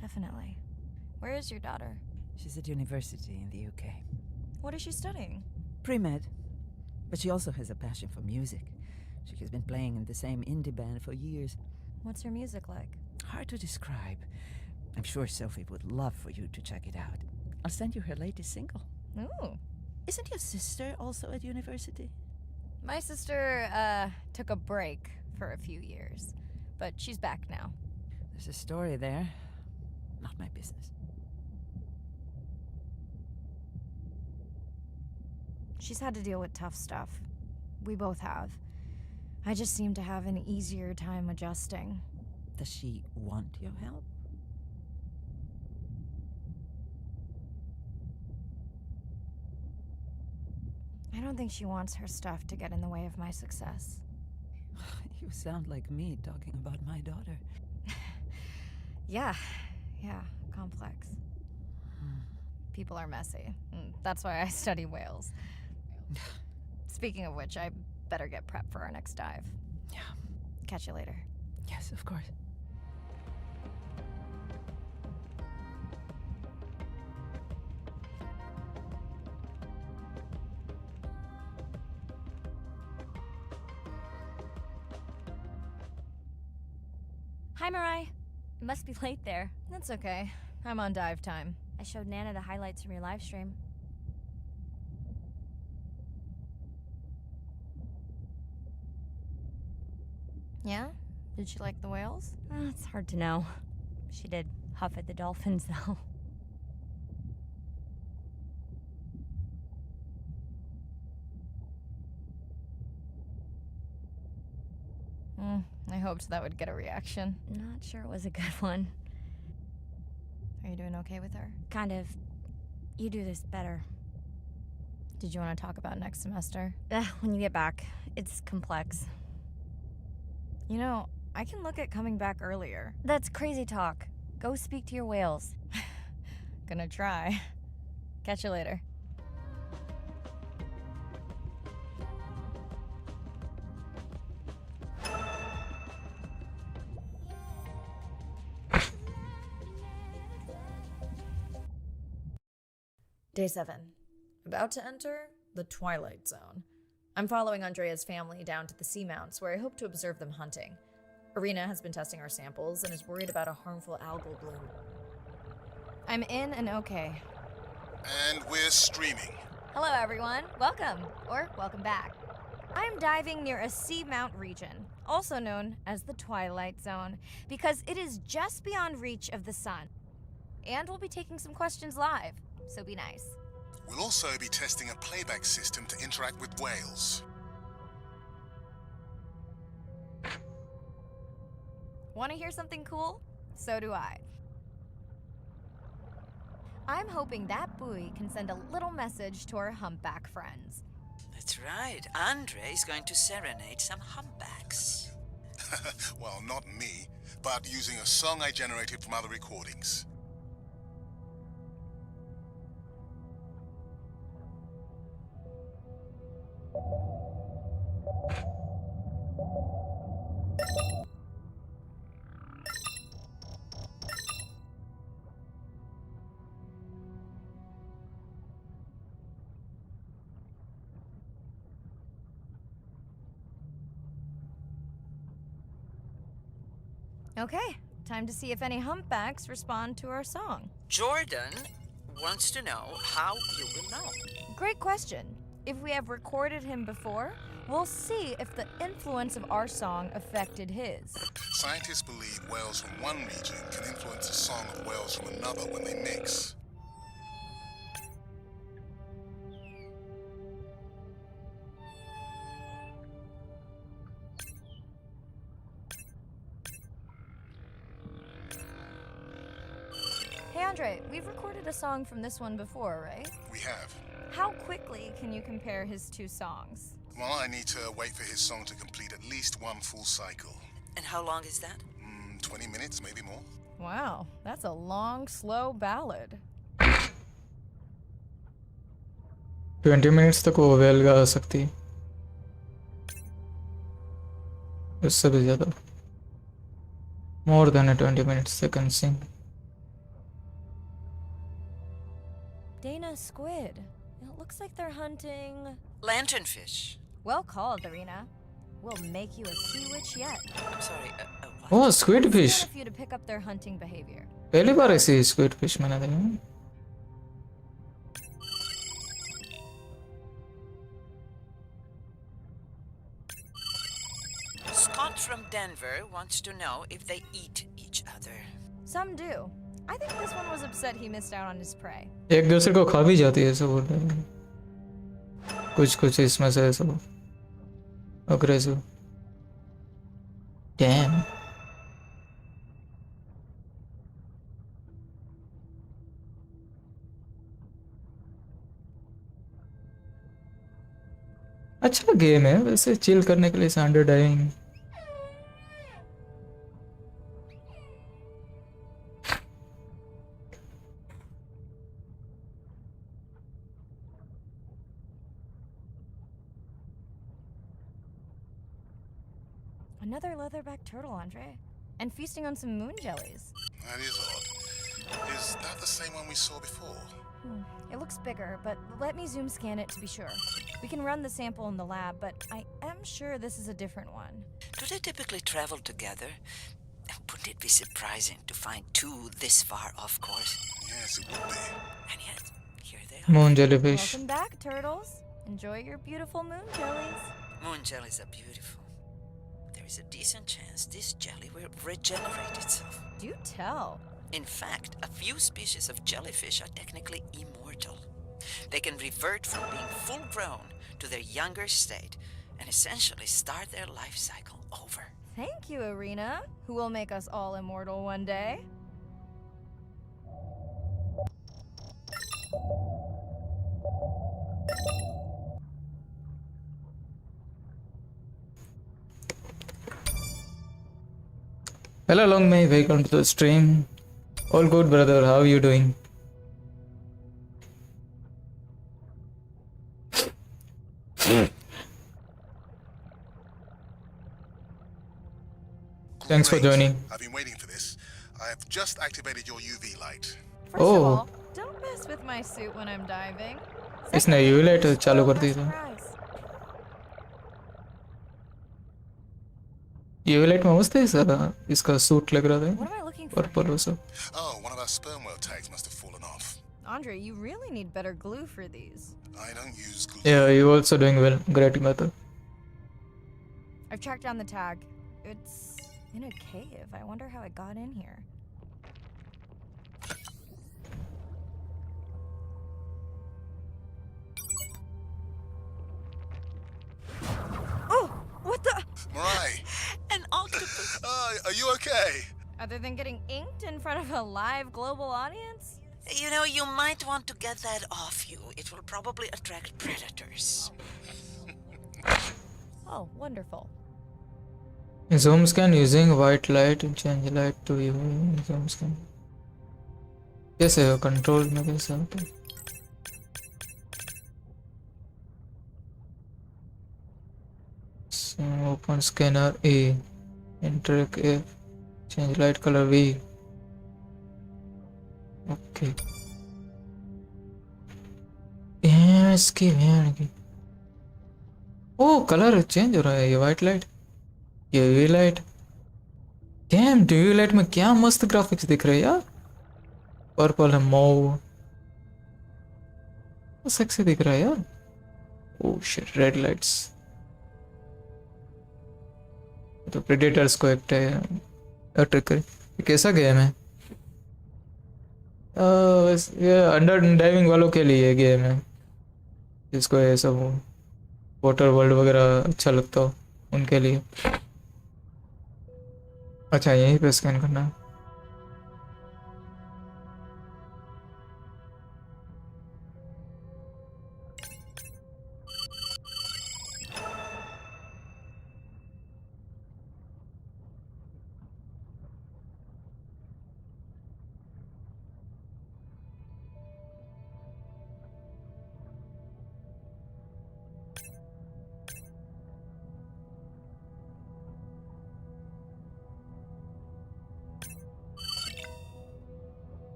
definitely. Where is your daughter? She's at university in the UK. What is she studying? Pre-med. But she also has a passion for music. She has been playing in the same indie band for years. What's her music like? Hard to describe. I'm sure Sophie would love for you to check it out. I'll send you her latest single. Ooh. Isn't your sister also at university? My sister, took a break for a few years, but she's back now. There's a story there. Not my business. She's had to deal with tough stuff. We both have. I just seem to have an easier time adjusting. Does she want your help? I don't think she wants her stuff to get in the way of my success. You sound like me talking about my daughter. Yeah, complex. People are messy. That's why I study whales. Speaking of which, I better get prepped for our next dive. Yeah. Catch you later. Yes, of course. Hi, Mirai. It must be late there. That's okay. I'm on dive time. I showed Nana the highlights from your live stream. Yeah? Did she like the whales? It's hard to know. She did huff at the dolphins, though. I hoped that would get a reaction. Not sure it was a good one. Are you doing okay with her? Kind of. You do this better. Did you want to talk about next semester? When you get back. It's complex. You know, I can look at coming back earlier. That's crazy talk. Go speak to your whales. Gonna try. Catch you later. Day 7. About to enter the Twilight Zone. I'm following Andrea's family down to the seamounts where I hope to observe them hunting. Irina has been testing our samples and is worried about a harmful algal bloom. I'm in and okay. And we're streaming. Hello everyone, welcome, or welcome back. I'm diving near a seamount region, also known as the Twilight Zone, because it is just beyond reach of the sun. And we'll be taking some questions live, so be nice. We'll also be testing a playback system to interact with whales. Want to hear something cool? So do I. I'm hoping that buoy can send a little message to our humpback friends. That's right. Andre is going to serenade some humpbacks. Well, not me, but using a song I generated from other recordings. Okay, time to see if any humpbacks respond to our song. Jordan wants to know how you will know. Great question. If we have recorded him before, we'll see if the influence of our song affected his. Scientists believe whales from one region can influence the song of whales from another when they mix. Hey Andre, we've recorded a song from this one before, right? We have. How quickly can you compare his two songs? Well, I need to wait for his song to complete at least one full cycle. And how long is that? 20 minutes, maybe more. Wow, that's a long, slow ballad. 20 minutes तक वो well गा सकती है, उससे भी ज़्यादा. More than a 20-minute second scene. Dana, squid. It looks like they're hunting. Lanternfish. Well called, Arena. We'll make you a sea witch yet. I'm sorry, what? Oh, squid fish. Smart of you to pick up their hunting behavior. पहली बार ऐसी squid fish मैंने देखा. Scott from Denver wants to know if they eat each other. Some do. I think this one was upset he missed out on his prey. एक दूसरे को खा भी जाती है ऐसा बोल रहे हैं. कुछ इसमें से ऐसा अग्रेसिव. Damn. अच्छा गेम है वैसे चिल करने के लिए. सैंडर diving Another leatherback turtle, Andre. And feasting on some moon jellies. That is odd. Is that the same one we saw before? It looks bigger, but let me zoom scan it to be sure. We can run the sample in the lab, but I am sure this is a different one. Do they typically travel together? Wouldn't it be surprising to find two this far off course? Yes, it would be. And yet, here they are. moon jellyfish. Welcome back, turtles. Enjoy your beautiful moon jellies. Moon jellies are beautiful. There is a decent chance this jelly will regenerate itself. Do tell. In fact, a few species of jellyfish are technically immortal. They can revert from being full-grown to their younger state and essentially start their life cycle over. Thank you, Arena, who will make us all immortal one day. Hello Long May, welcome to the stream. All good brother, how are you doing? Thanks for Great. joining. I've been waiting for this. I have just activated your UV light. First Oh. of all, don't mess with my suit when I'm diving. इसने UV light चालू कर दी थी. Surprise. UV light में मस्त है सारा. इसका suit लग रहा What था. am I looking for? Purple वो सब. Oh, one of our sperm whale tags must have fallen off. Andre, you really need better glue for these. I don't use glue. Yeah, you also doing well. Great method. I've tracked down the tag. It's in a cave. I wonder how it got in here. Oh, what the? Mirai, An octopus! are you okay? Other than getting inked in front of a live global audience? You know, you might want to get that off you. It will probably attract predators. Oh, wonderful. Zoom scan using white light and change light to UV. Zoom scan. कैसे हो control में कैसे होता है? So open scanner A. Enter F. Change light color V. Okay. Damn, इसकी भैन की. ओ colour change हो रहा है ये वाइट लाइट. ये UV light. Dam UV light में क्या मस्त ग्राफिक्स दिख रहे हैं यार. पर्पल है मॉव. सेक्सी दिख रहा है यार. Oh shit red lights. तो प्रेडेटर्स को अटैक करे. ये कैसा गेम है? ये अंडर डाइविंग वालों के लिए गेम है जिसको ये सब वाटर वर्ल्ड वगैरह अच्छा लगता हो उनके लिए. अच्छा यहीं पे स्कैन करना है.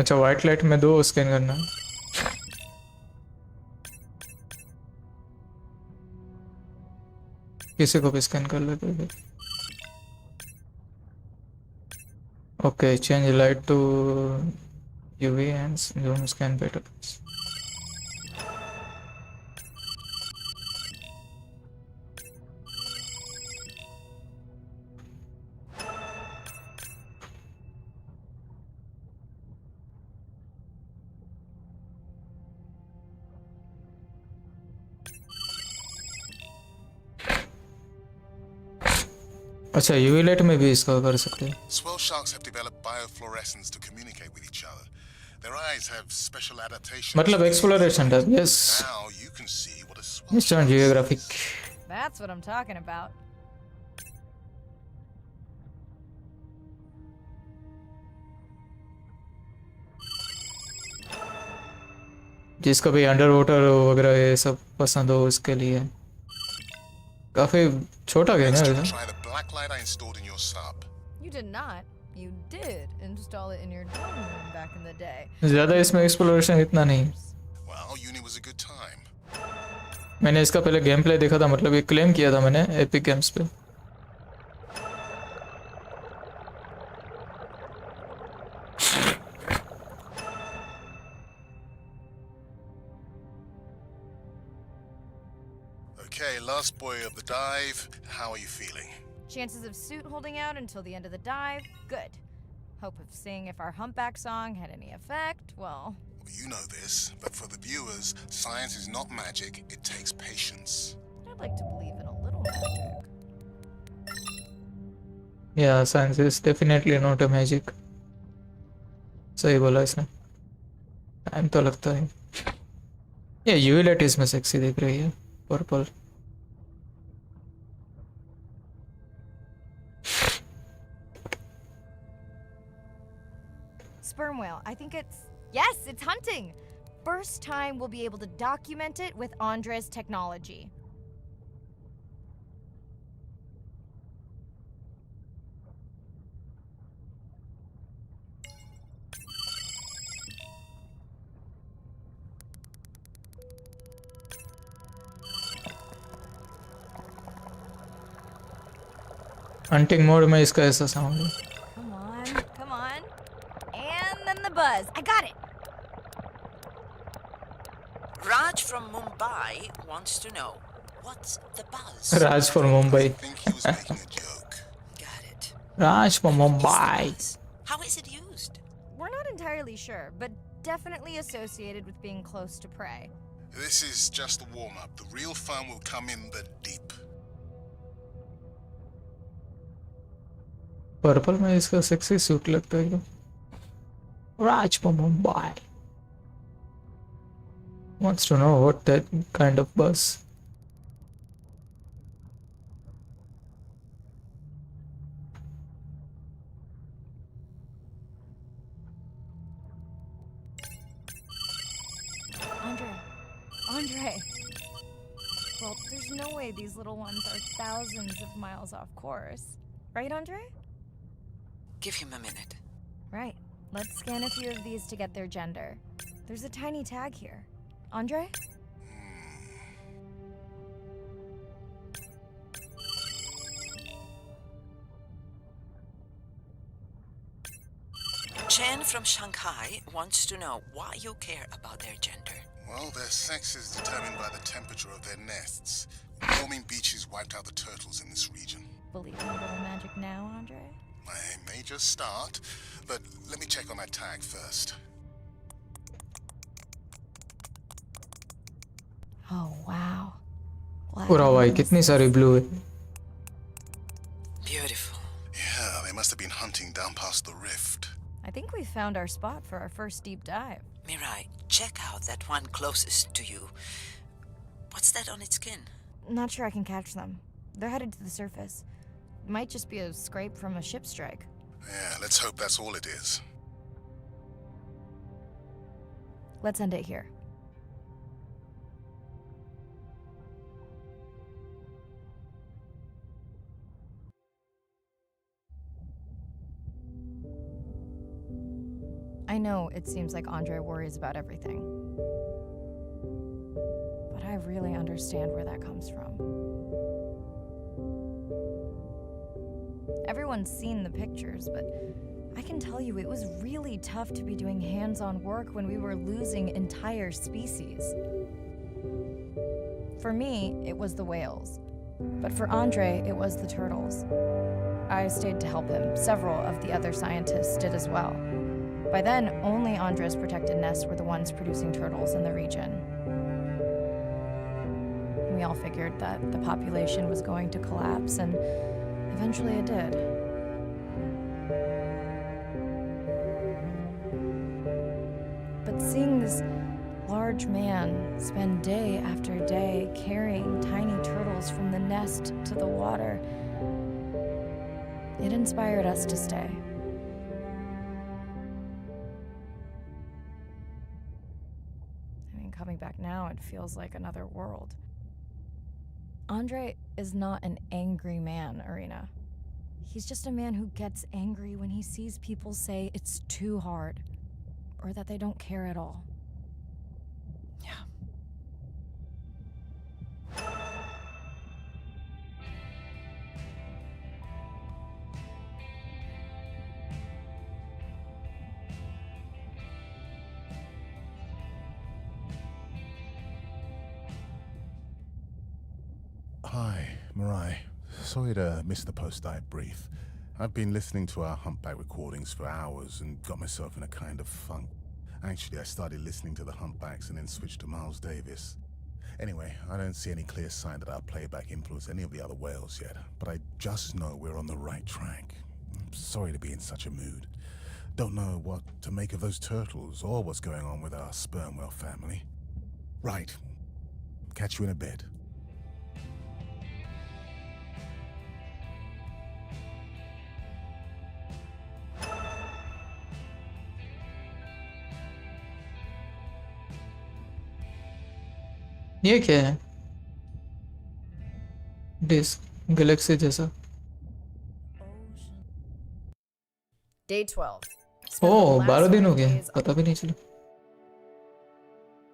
अच्छा वाइट लाइट में 2 स्कैन करना है। किसी को भी स्कैन कर लेते हैं। Okay change light to UV and zoom scan better. अच्छा यूवी लाइट में भी इसका कर सकते हैं। Swell sharks have developed biofluorescence to communicate with each other. Their eyes have special adaptations. मतलब exploration type yes. Now you can see what a swell mister shark geographic. sees. That's what I'm talking about. जिसको भी under water वगैरह ये सब पसंद हो उसके लिए काफी छोटा गेम Next, है you can वैसे। try the black light I installed in your sub. You did not. You did install it in your dorm room back in the day. ज्यादा इसमें एक्सप्लोरेशन इतना नहीं। Well, uni was a good time. मैंने इसका पहले game play देखा था, मतलब ये क्लेम किया था मैंने एपिक गेम्स पे। Okay, last boy of the dive. How are you feeling? Chances of suit holding out until the end of the dive? Good. Hope of seeing if our humpback song had any effect? Well, You know this, but for the viewers, science is not magic, it takes patience. I'd like to believe in a little magic. या science is definitely not a magic. सही बोला इसने। Time तो लगता है। ये UV light इसमें sexy दिख रही है purple. Sperm whale, I think it's. Yes, it's hunting! First time we'll be able to document it with Andre's technology. Hunting mode में इसका ऐसा साउंड है। Come on, come on. And then the buzz. I got it! Raj from Mumbai wants to know, what's the buzz? Raj for I Mumbai. think he was making a joke. Got it. Raj for What is the Mumbai. buzz? How is it used? We're not entirely sure, but definitely associated with being close to prey. This is just the warm-up. The real fun will come in the deep. Purple में इसका sexy suit लगता है एकदम। Raj for Mumbai. Wants to know what that kind of buzz. Andre! Well, there's no way these little ones are thousands of miles off course. Right, Andre? Give him a minute. Right. Let's scan a few of these to get their gender. There's a tiny tag here. Andre? Chen from Shanghai wants to know why you care about their gender. Well, their sex is determined by the temperature of their nests. Warming beaches wiped out the turtles in this region. Believe in a little magic now, Andre? I may just start, but let me check on that tag first. Oh, wow. पूरा भाई कितनी सारी blue है। Beautiful. Yeah, they must have been hunting down past the rift. I think we found our spot for our first deep dive. Mirai, check out that one closest to you. What's that on its skin? Not sure I can catch them. They're headed to the surface. Might just be a scrape from a ship strike. Yeah, let's hope that's all it is. Let's end it here. I know it seems like Andre worries about everything. But I really understand where that comes from. Everyone's seen the pictures, but I can tell you it was really tough to be doing hands-on work when we were losing entire species. For me, it was the whales. But for Andre, it was the turtles. I stayed to help him. Several of the other scientists did as well. By then, only Andre's protected nests were the ones producing turtles in the region. We all figured that the population was going to collapse, and eventually it did. But seeing this large man spend day after day carrying tiny turtles from the nest to the water, it inspired us to stay. I mean, coming back now, it feels like another world. Andre is not an angry man, Irina. He's just a man who gets angry when he sees people say it's too hard, or that they don't care at all. Yeah. Hi, Mirai. Sorry to miss the post-dive brief. I've been listening to our humpback recordings for hours and got myself in a kind of funk. Actually, I started listening to the humpbacks and then switched to Miles Davis. Anyway, I don't see any clear sign that our playback influenced any of the other whales yet, but I just know we're on the right track. I'm sorry to be in such a mood. Don't know what to make of those turtles or what's going on with our sperm whale family. Right. Catch you in a bit. ये क्या है? Disc Galaxy जैसा. Day 12. Spent the oh, last 12 दिन हो 5 गया. days पता भी नहीं चला.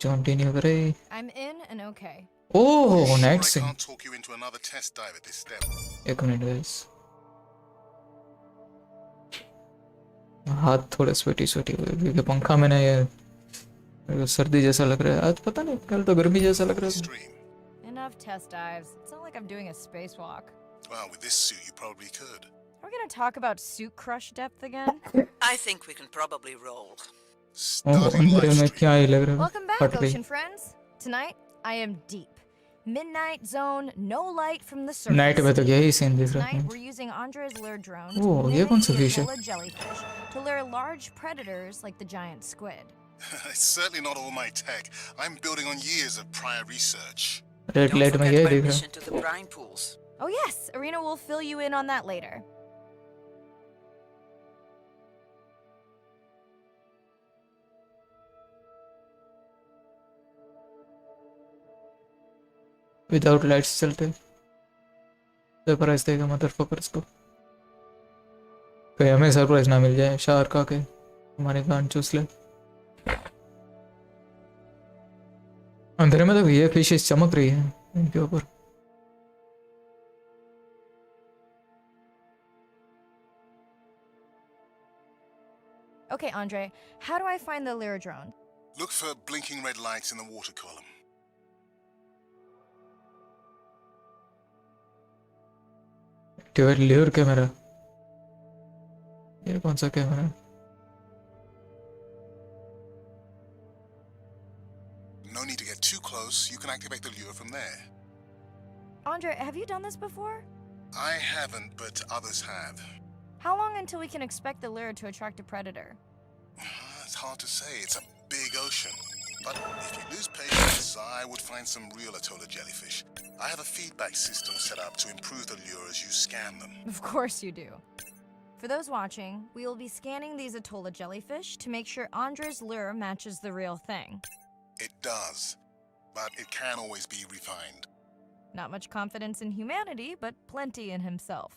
कंटिन्यू करे. I'm in and okay. Oh, Sure, I night sing. can't talk you into another test dive at this step. एक मिनट गाइस. हाथ थोड़े स्वेटी स्वेटी हुए क्योंकि पंखा में ना ये सर्दी जैसा लग रहा है. आज पता नहीं, कल तो गर्मी जैसा लग रहा है. Stream. Enough test dives. It's not like I'm doing a spacewalk. Well, with this suit, you probably could. Are we gonna talk about suit crush depth again? I think we can probably roll. Oh, Starting अंधेरे live में stream. क्या ही लग रहा है. Welcome back, फट गई. ocean friends. Tonight, I am deep. Midnight zone, no light from the surface. Night में तो यही सीन दिख रहा Tonight, है. we're using Andre's lure drone Oh, to ये कौन mimic सा the fish है? Atolla jellyfish to lure large predators like the giant squid. It's certainly not all my tech. I'm building on years of prior research. Red Don't light में forget यही my दिख रहा है. mission to the brine pools. Oh yes, Arena will fill you in on that later. Without lights चलते. Surprise देगा motherfuckers को. कहीं हमें सरप्राइज ना मिल जाए. शार्क आके हमारे कान चूस ले. अंधेरे में तो ये फिशेस चमक रही है इनके ऊपर. Okay, Andre, how do I find the lure drone? Look for blinking red lights in the water column. Activate lure camera. ये कौन सा कैमरा है? No need to get too close. You can activate the lure from there. Andre, have you done this before? I haven't, but others have. How long until we can expect the lure to attract a predator? It's hard to say. It's a big ocean. But if you lose patience, I would find some real Atolla jellyfish. I have a feedback system set up to improve the lure as you scan them. Of course you do. For those watching, we will be scanning these Atolla jellyfish to make sure Andre's lure matches the real thing. It does, but it can always be refined. Not much confidence in humanity, but plenty in himself.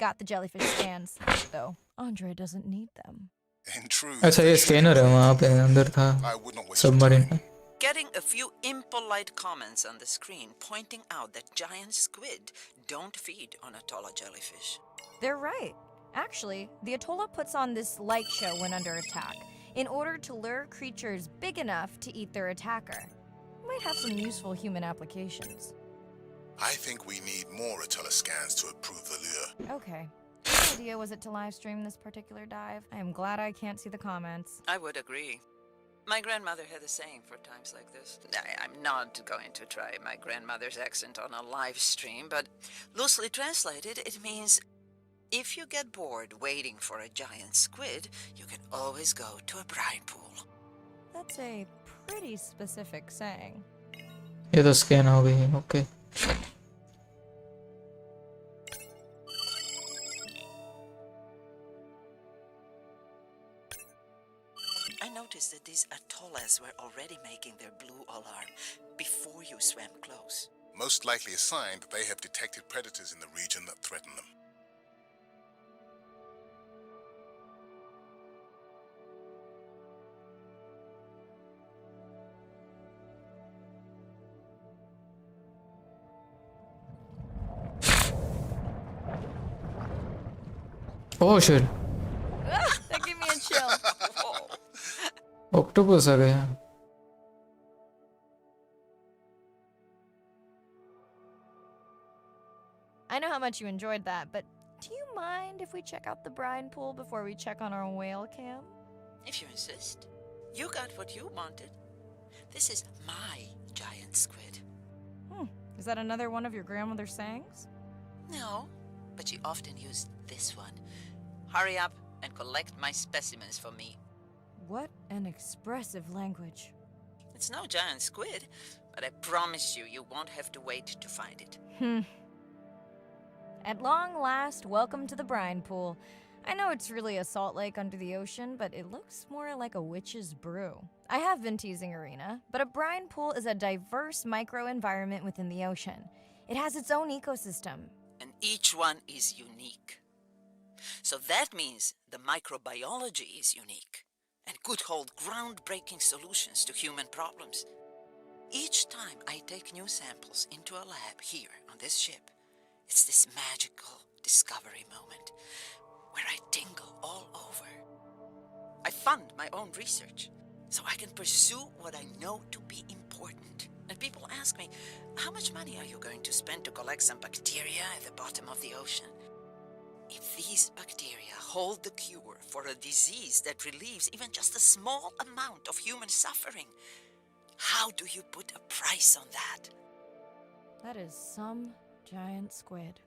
Got the jellyfish scans, though Andre doesn't need them. In truth, अच्छा they ये should scanner है वहाँ पे अंदर था I would not waste your submarine time. का. Getting a few impolite comments on the screen pointing out that giant squid don't feed on Atolla jellyfish. They're right. Actually, the Atolla puts on this light show when under attack, in order to lure creatures big enough to eat their attacker. Might have some useful human applications. I think we need more Atolla scans to approve the lure. Okay. Whose idea was it to live stream this particular dive? I am glad I can't see the comments. I would agree. My grandmother had a saying for times like this. I'm not going to try my grandmother's accent on a live stream, but loosely translated, it means if you get bored waiting for a giant squid, you can always go to a brine pool. That's a pretty specific saying. ये तो scan हो गई. Okay I noticed that these atollas were already making their blue alarm before you swam close. Most likely a sign that they have detected predators in the region that threaten them. Oh shit That gave me a chill. Octopus आ गया. I know how much you enjoyed that, but do you mind if we check out the brine pool before we check on our whale cam? If you insist. You got what you wanted. This is my giant squid. Is that another one of your grandmother's sayings? No, but she often used this one. Hurry up and collect my specimens for me. What an expressive language. It's no giant squid, but I promise you, you won't have to wait to find it. At long last, welcome to the brine pool. I know it's really a salt lake under the ocean, but it looks more like a witch's brew. I have been teasing Arena, but a brine pool is a diverse microenvironment within the ocean. It has its own ecosystem. And each one is unique. So that means the microbiology is unique and could hold groundbreaking solutions to human problems. Each time I take new samples into a lab here on this ship, it's this magical discovery moment where I tingle all over. I fund my own research so I can pursue what I know to be important. And people ask me, how much money are you going to spend to collect some bacteria at the bottom of the ocean? If these bacteria hold the cure for a disease that relieves even just a small amount of human suffering, how do you put a price on that? That is some giant squid.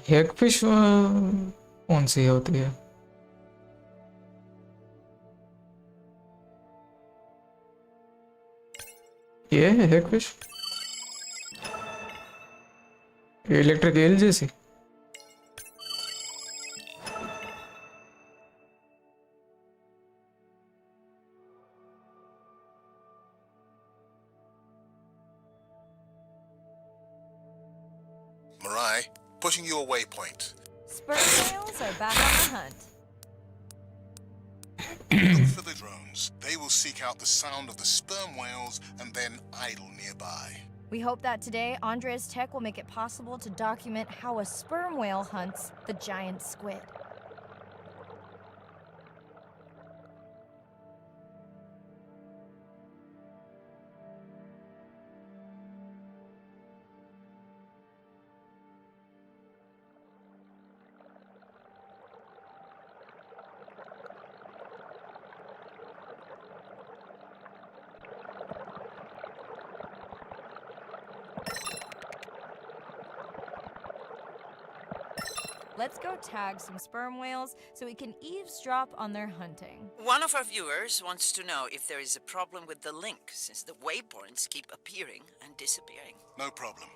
हेगफिश कौन सी होती है? ये है हेगफिश, electric eel जैसी. Mirai, pushing you a waypoint. Sperm whales are back on the hunt. Look for the drones. They will seek out the sound of the sperm whales and then idle nearby. We hope that today, Andrea's tech will make it possible to document how a sperm whale hunts the giant squid. let's go tag some sperm whales so we can eavesdrop on their hunting. One of our viewers wants to know if there is a problem with the link, since the waypoints keep appearing and disappearing. No problem.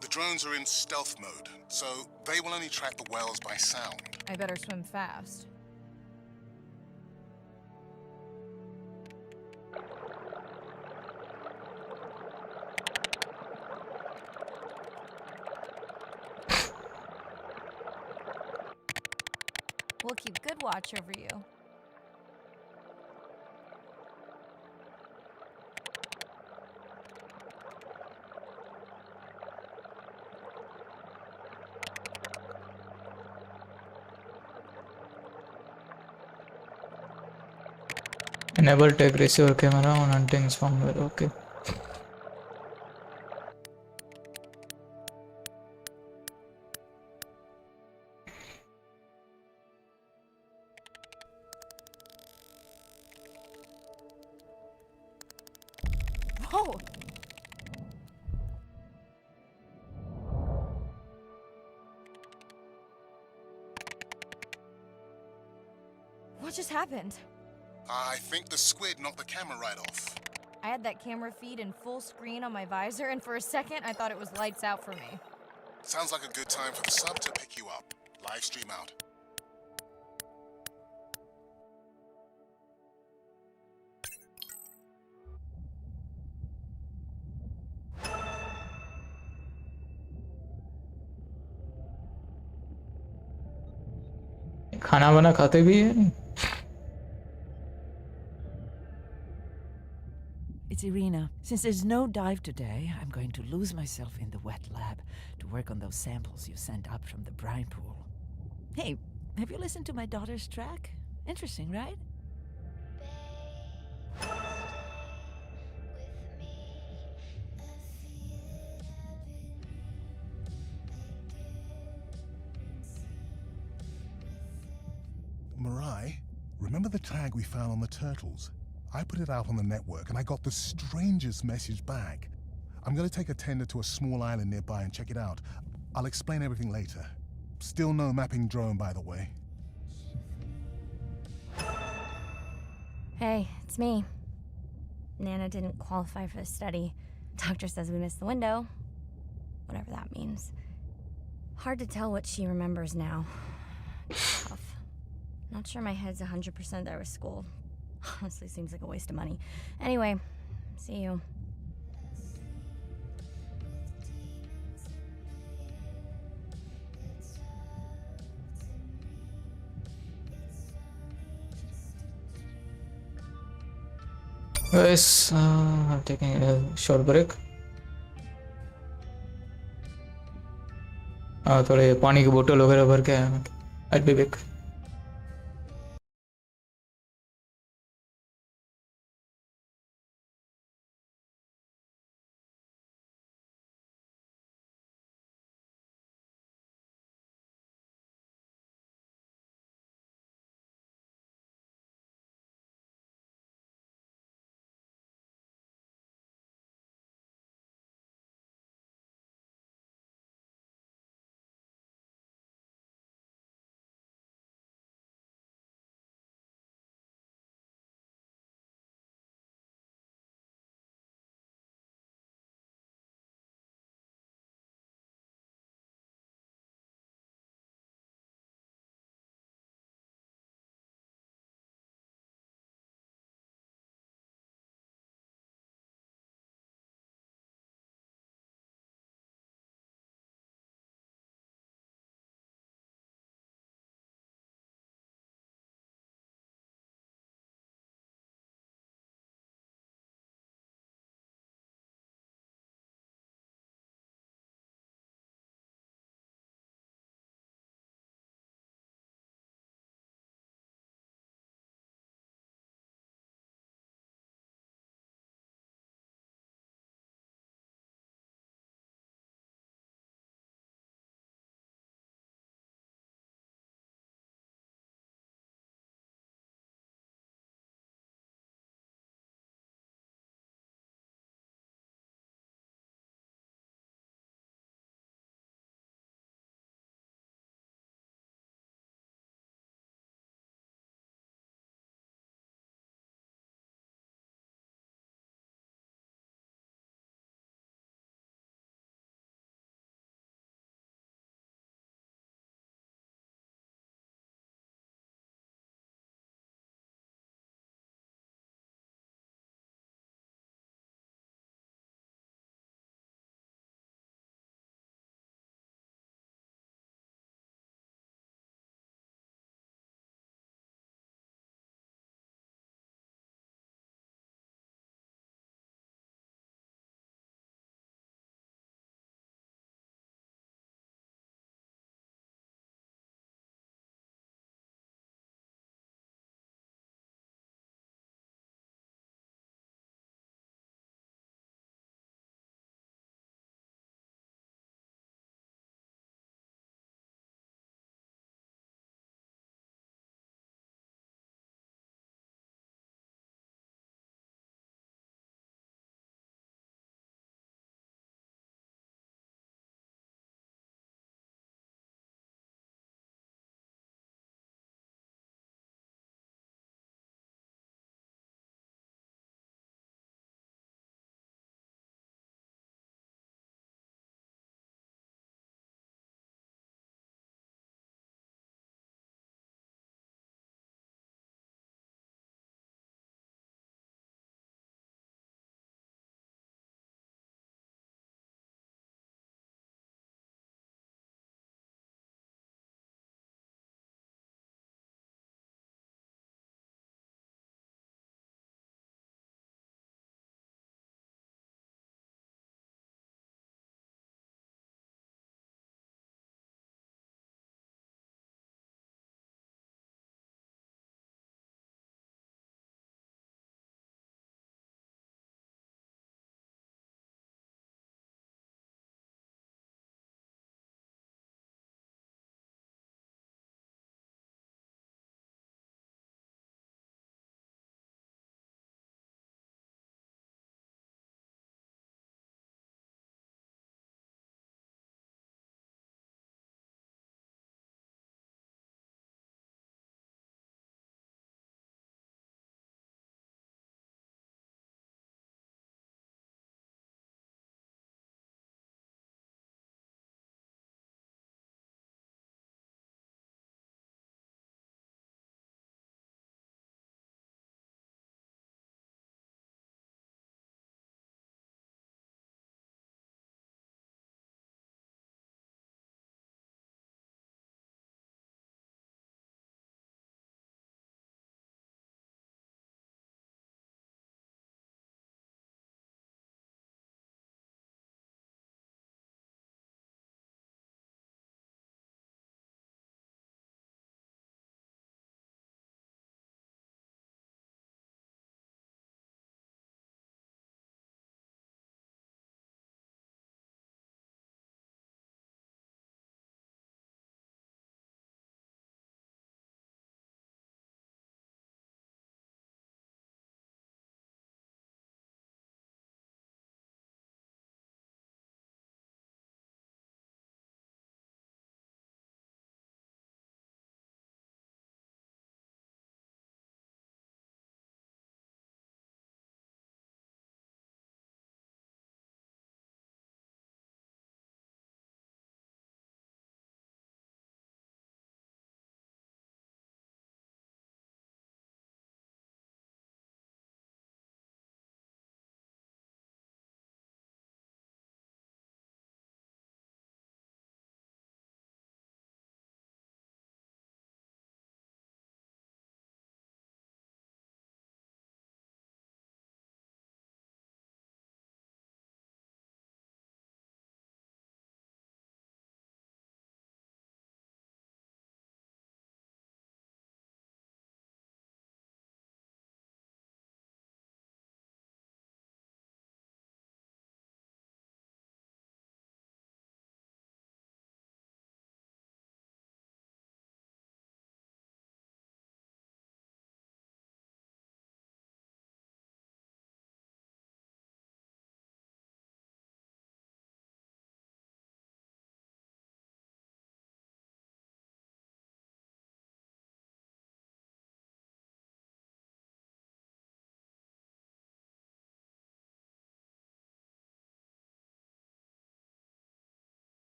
The drones are in stealth mode, so they will only track the whales by sound. I better swim fast. We'll keep good watch over you. Enable take receiver camera on hunting firmware. Okay. Whoa! What just happened? I think the squid knocked the camera right off. I had that camera feed in full screen on my visor, and for a second I thought it was lights out for me. Sounds like a good time for the sub to pick you up. Live stream out. खाना वाना खाते भी है नहीं? It's Irina. Since there's no dive today, I'm going to lose myself in the wet lab to work on those samples you sent up from the brine pool. Hey, have you listened to my daughter's track? Interesting, right? Mirai, remember the tag we found on the turtles? I put it out on the network and I got the strangest message back. I'm gonna take a tender to a small island nearby and check it out. I'll explain everything later. Still no mapping drone, by the way. Hey, it's me. Nana didn't qualify for the study. Doctor says we missed the window. Whatever that means. Hard to tell what she remembers now. Tough. Not sure my head's 100% there with school. Honestly, seems like a waste of money. Anyway, see you. Guys, I'm taking a short break. थोड़े पानी की बोतल वगैरह भर के आया मैं. I'll be back.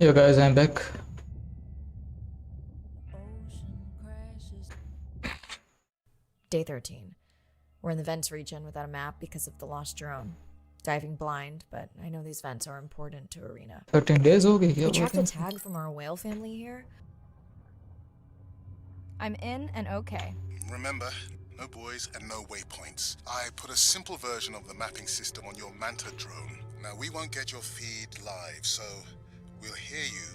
Yo guys, I'm back. Day 13. We're in the vents region without a map because of the lost drone. Diving blind, but I know these vents are important to Arena. 13 days हो गई क्या We tracked a बोलते tag from our whale family here. I'm in and okay. Remember, no buoys and no waypoints. I put a simple version of the mapping system on your Manta drone. Now, we won't get your feed live, so we'll hear you,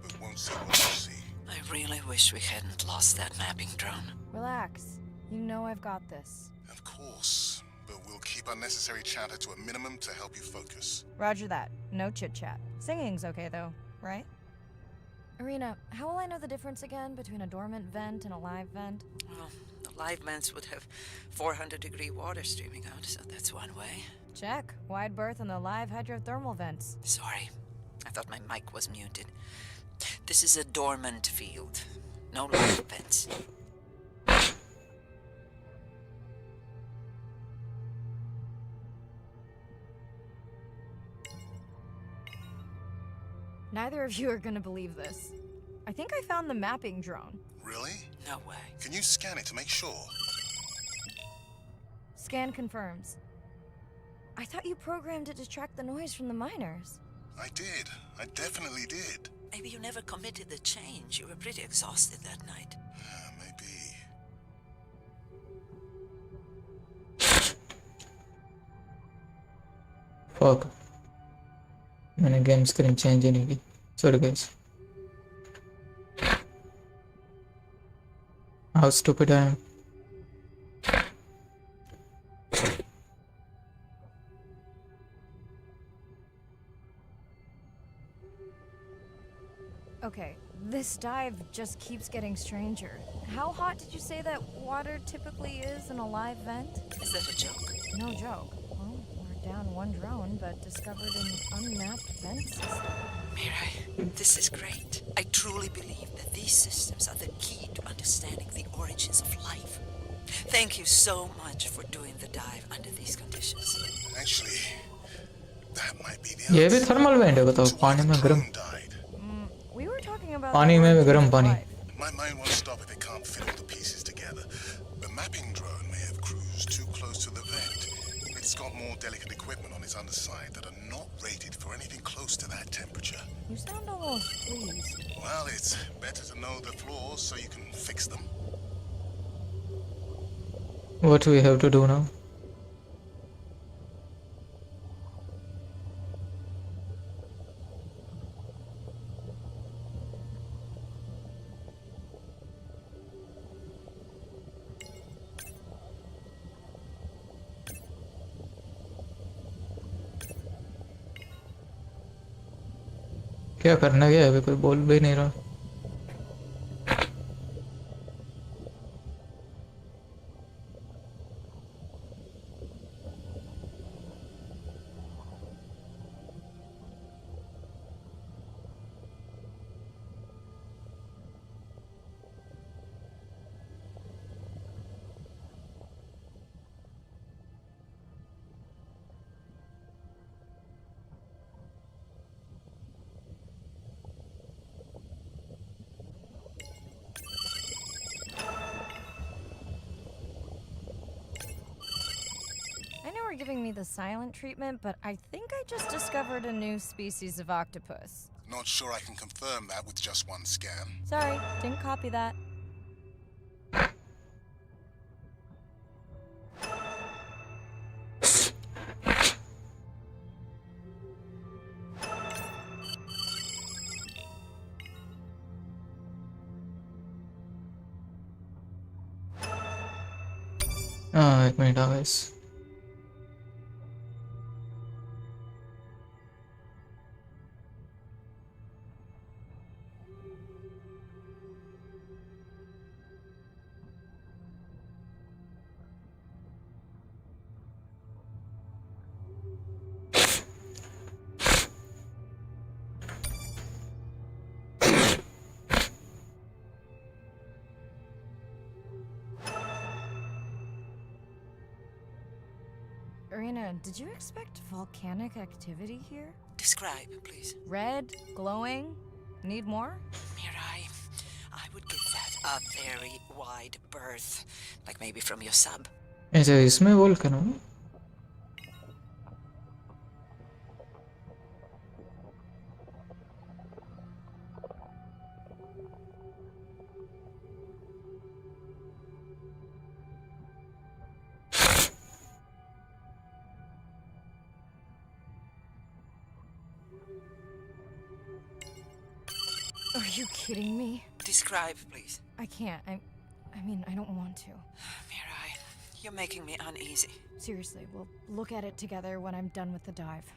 but won't see what you see. I really wish we hadn't lost that mapping drone. Relax. You know I've got this. Of course, but we'll keep unnecessary chatter to a minimum to help you focus. Roger that. No chit-chat. Singing's okay though, right? Arena, how will I know the difference again between a dormant vent and a live vent? Well, the live vents would have 400-degree water streaming out, so that's one way. Check. Wide berth in the live hydrothermal vents. Sorry, I thought my mic was muted. This is a dormant field. No live vents. Neither of you are gonna believe this. I think I found the mapping drone. Really? No way. Can you scan it to make sure? Scan confirms. I thought you programmed it to track the noise from the miners. I did. I definitely did. Maybe you never committed the change. You were pretty exhausted that night. Maybe. Fuck. मैंने game screen change ही नहीं की. Sorry guys. How stupid I am. Okay, this dive just keeps getting stranger. How hot did you say that water typically is in a live vent? Is that a joke? No joke. Well, we're down one drone, but discovered an unmapped vent system. Mirai, this is great. I truly believe that these systems are the key to understanding the origins of life. Thank you so much for doing the dive under these conditions. Actually, that might be the ये भी answer. Thermal went है बताओ. To why पानी the में गर्म. drone died. We were talking about पानी the में भी origins गर्म of पानी. life. My mind won't stop if it can't fit all the pieces together. The mapping drone may have cruised too close to the vent. It's got more delicate equipment on its underside that are not rated for anything close to that temperature. You sound almost pleased. Well, it's better to know the flaws so you can fix them. What do we have to do now? क्या करना क्या है अभी कोई बोल भी नहीं रहा. I know we're giving me the silent treatment, but I think I just discovered a new species of octopus. Not sure I can confirm that with just one scan. Sorry, didn't copy that. एक minute आ guys. Arena, did you expect volcanic activity here? Describe, please. Red, glowing, Need more? Mirai, I would give that a very wide berth. Like maybe from your sub. ऐसे इसमें volt करो ना. Are you kidding me? Describe, please. I can't. I mean, I don't want to. Mirai, you're making me uneasy. Seriously, we'll look at it together when I'm done with the dive.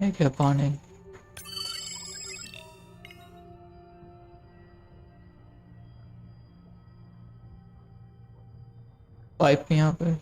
ये क्या पानी? Pipe यहाँ पे.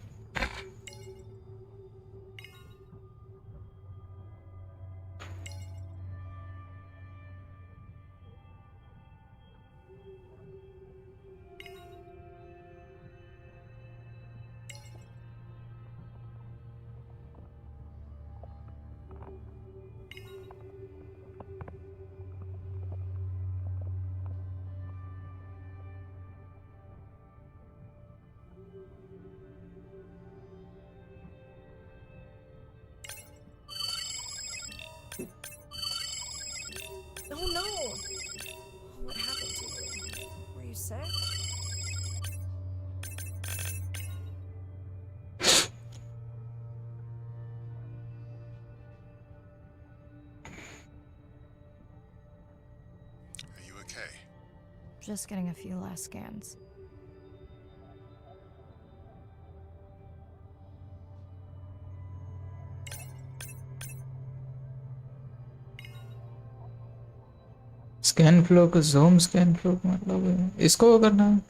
Oh no! What happened to you? Were you sick? Are you okay? Just getting a few last scans. Scan flow को zoom scan flow मतलब इसको करना है.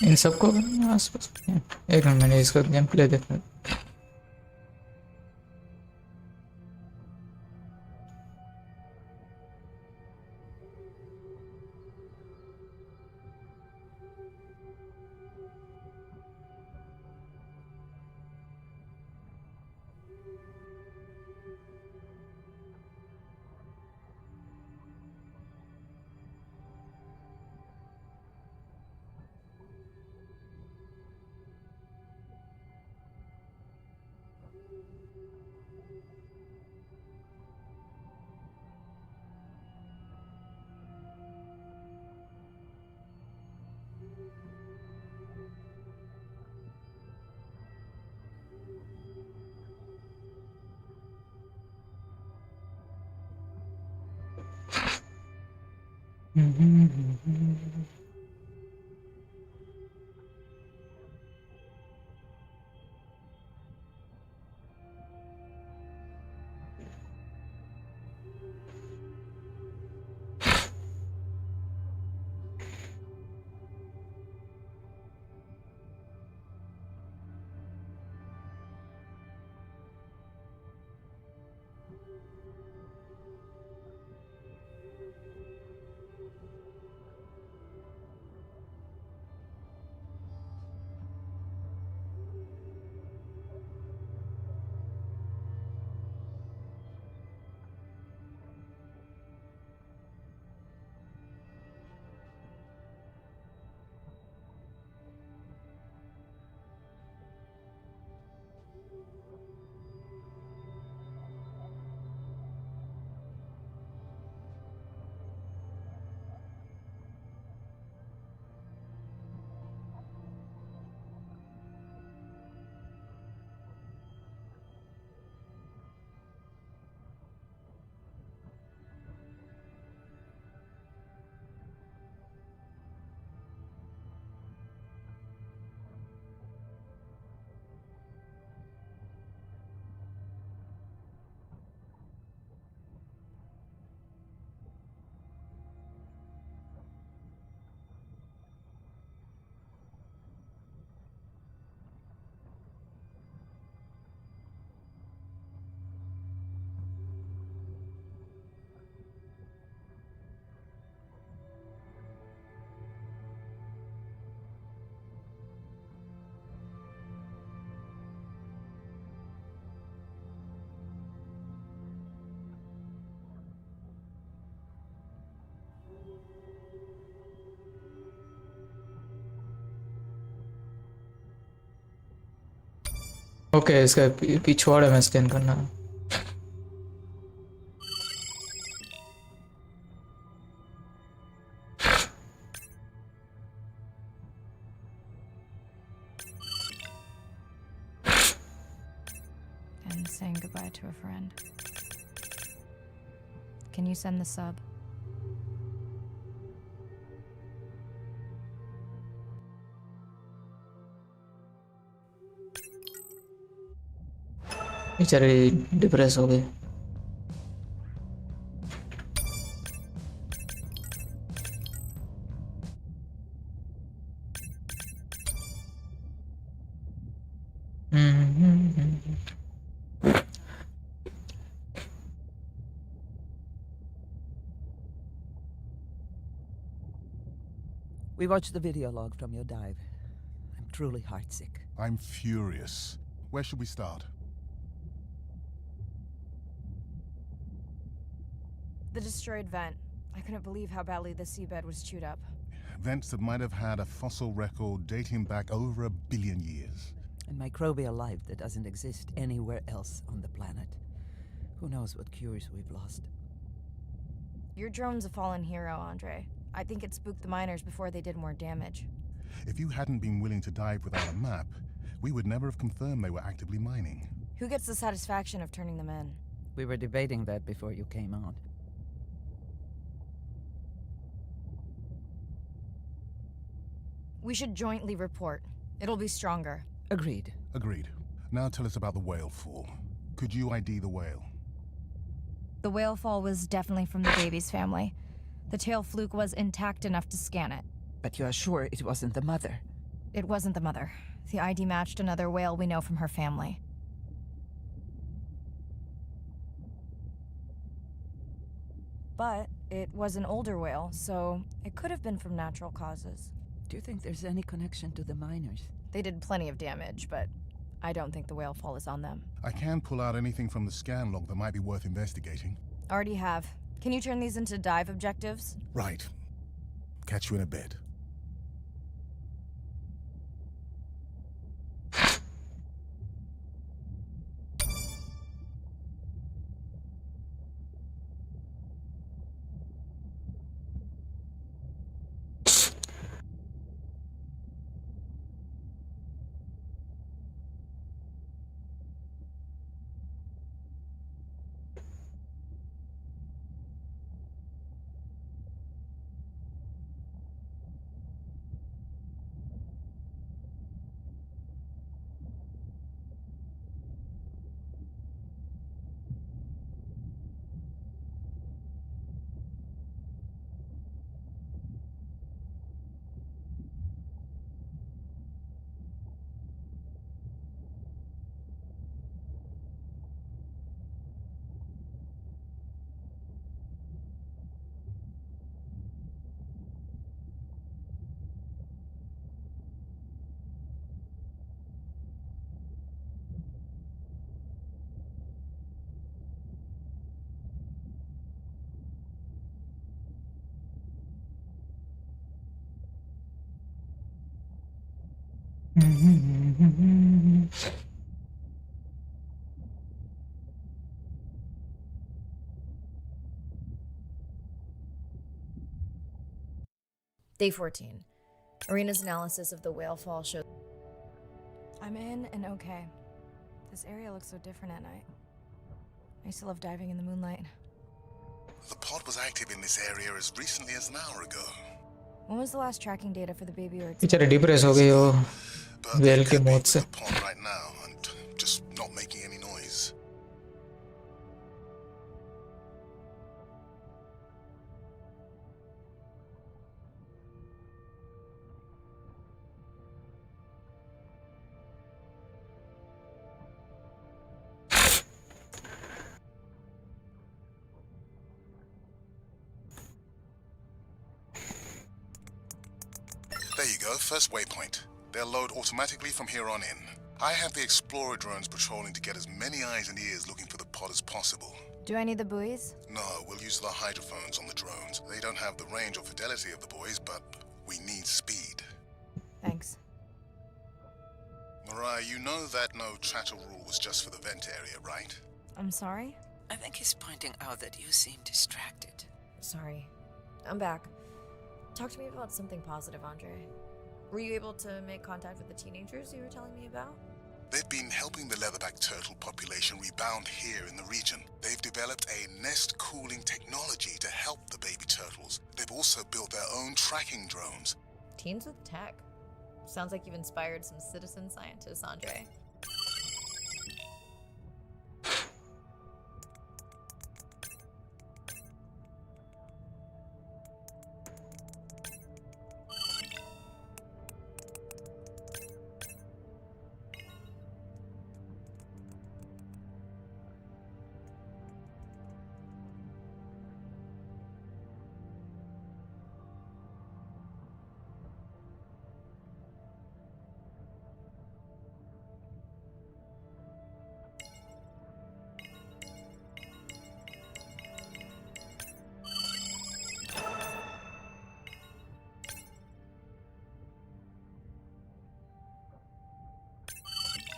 इन सबको करना आसपास. एक मिनट मैंने इसका गेम प्ले देखा. ओके इसका पिछवाड़े में स्कैन करना है। And saying goodbye to a friend. Can you send the sub? बेचारे डिप्रेस हो गए। We watched the video log from your dive. I'm truly heartsick. I'm furious. Where should we start? The destroyed vent. I couldn't believe how badly the seabed was chewed up. Vents that might have had a fossil record dating back over 1 billion years. And microbial life that doesn't exist anywhere else on the planet. Who knows what cures we've lost. Your drone's a fallen hero, Andre. I think it spooked the miners before they did more damage. If you hadn't been willing to dive without a map, we would never have confirmed they were actively mining. Who gets the satisfaction of turning them in? We were debating that before you came on. We should jointly report. It'll be stronger. Agreed. Agreed. Now tell us about the whale fall. Could you ID the whale? The whale fall was definitely from the baby's family. The tail fluke was intact enough to scan it. But you are sure it wasn't the mother? It wasn't the mother. The ID matched another whale we know from her family. But it was an older whale, so it could have been from natural causes. Do you think there's any connection to the miners? They did plenty of damage, but I don't think the whale fall is on them. I can pull out anything from the scan log that might be worth investigating. Already have. Can you turn these into dive objectives? Right. Catch you in a bit. Day 14. Arena's analysis of the whale fall shows. I'm in and okay. This area looks so different at night. I used to love diving in the moonlight. The pod was active in this area as recently as an hour ago. When was the last tracking data for the baby or its बेचारे depress हो गए वो But they whale के could be मौत with से। the pod right now and just not making any noise. There you go, first waypoint. They'll load automatically from here on in. I have the Explorer drones patrolling to get as many eyes and ears looking for the pod as possible. Do I need the buoys? No, we'll use the hydrophones on the drones. They don't have the range or fidelity of the buoys, but we need speed. Thanks. Mirai, you know that no chatter rule was just for the vent area, right? I'm sorry? I think he's pointing out that you seem distracted. Sorry. I'm back. Talk to me about something positive, Andre. Were you able to make contact with the teenagers you were telling me about? They've been helping the leatherback turtle population rebound here in the region. They've developed a nest cooling technology to help the baby turtles. They've also built their own tracking drones. Teens with tech. Sounds like you've inspired some citizen scientists, Andre.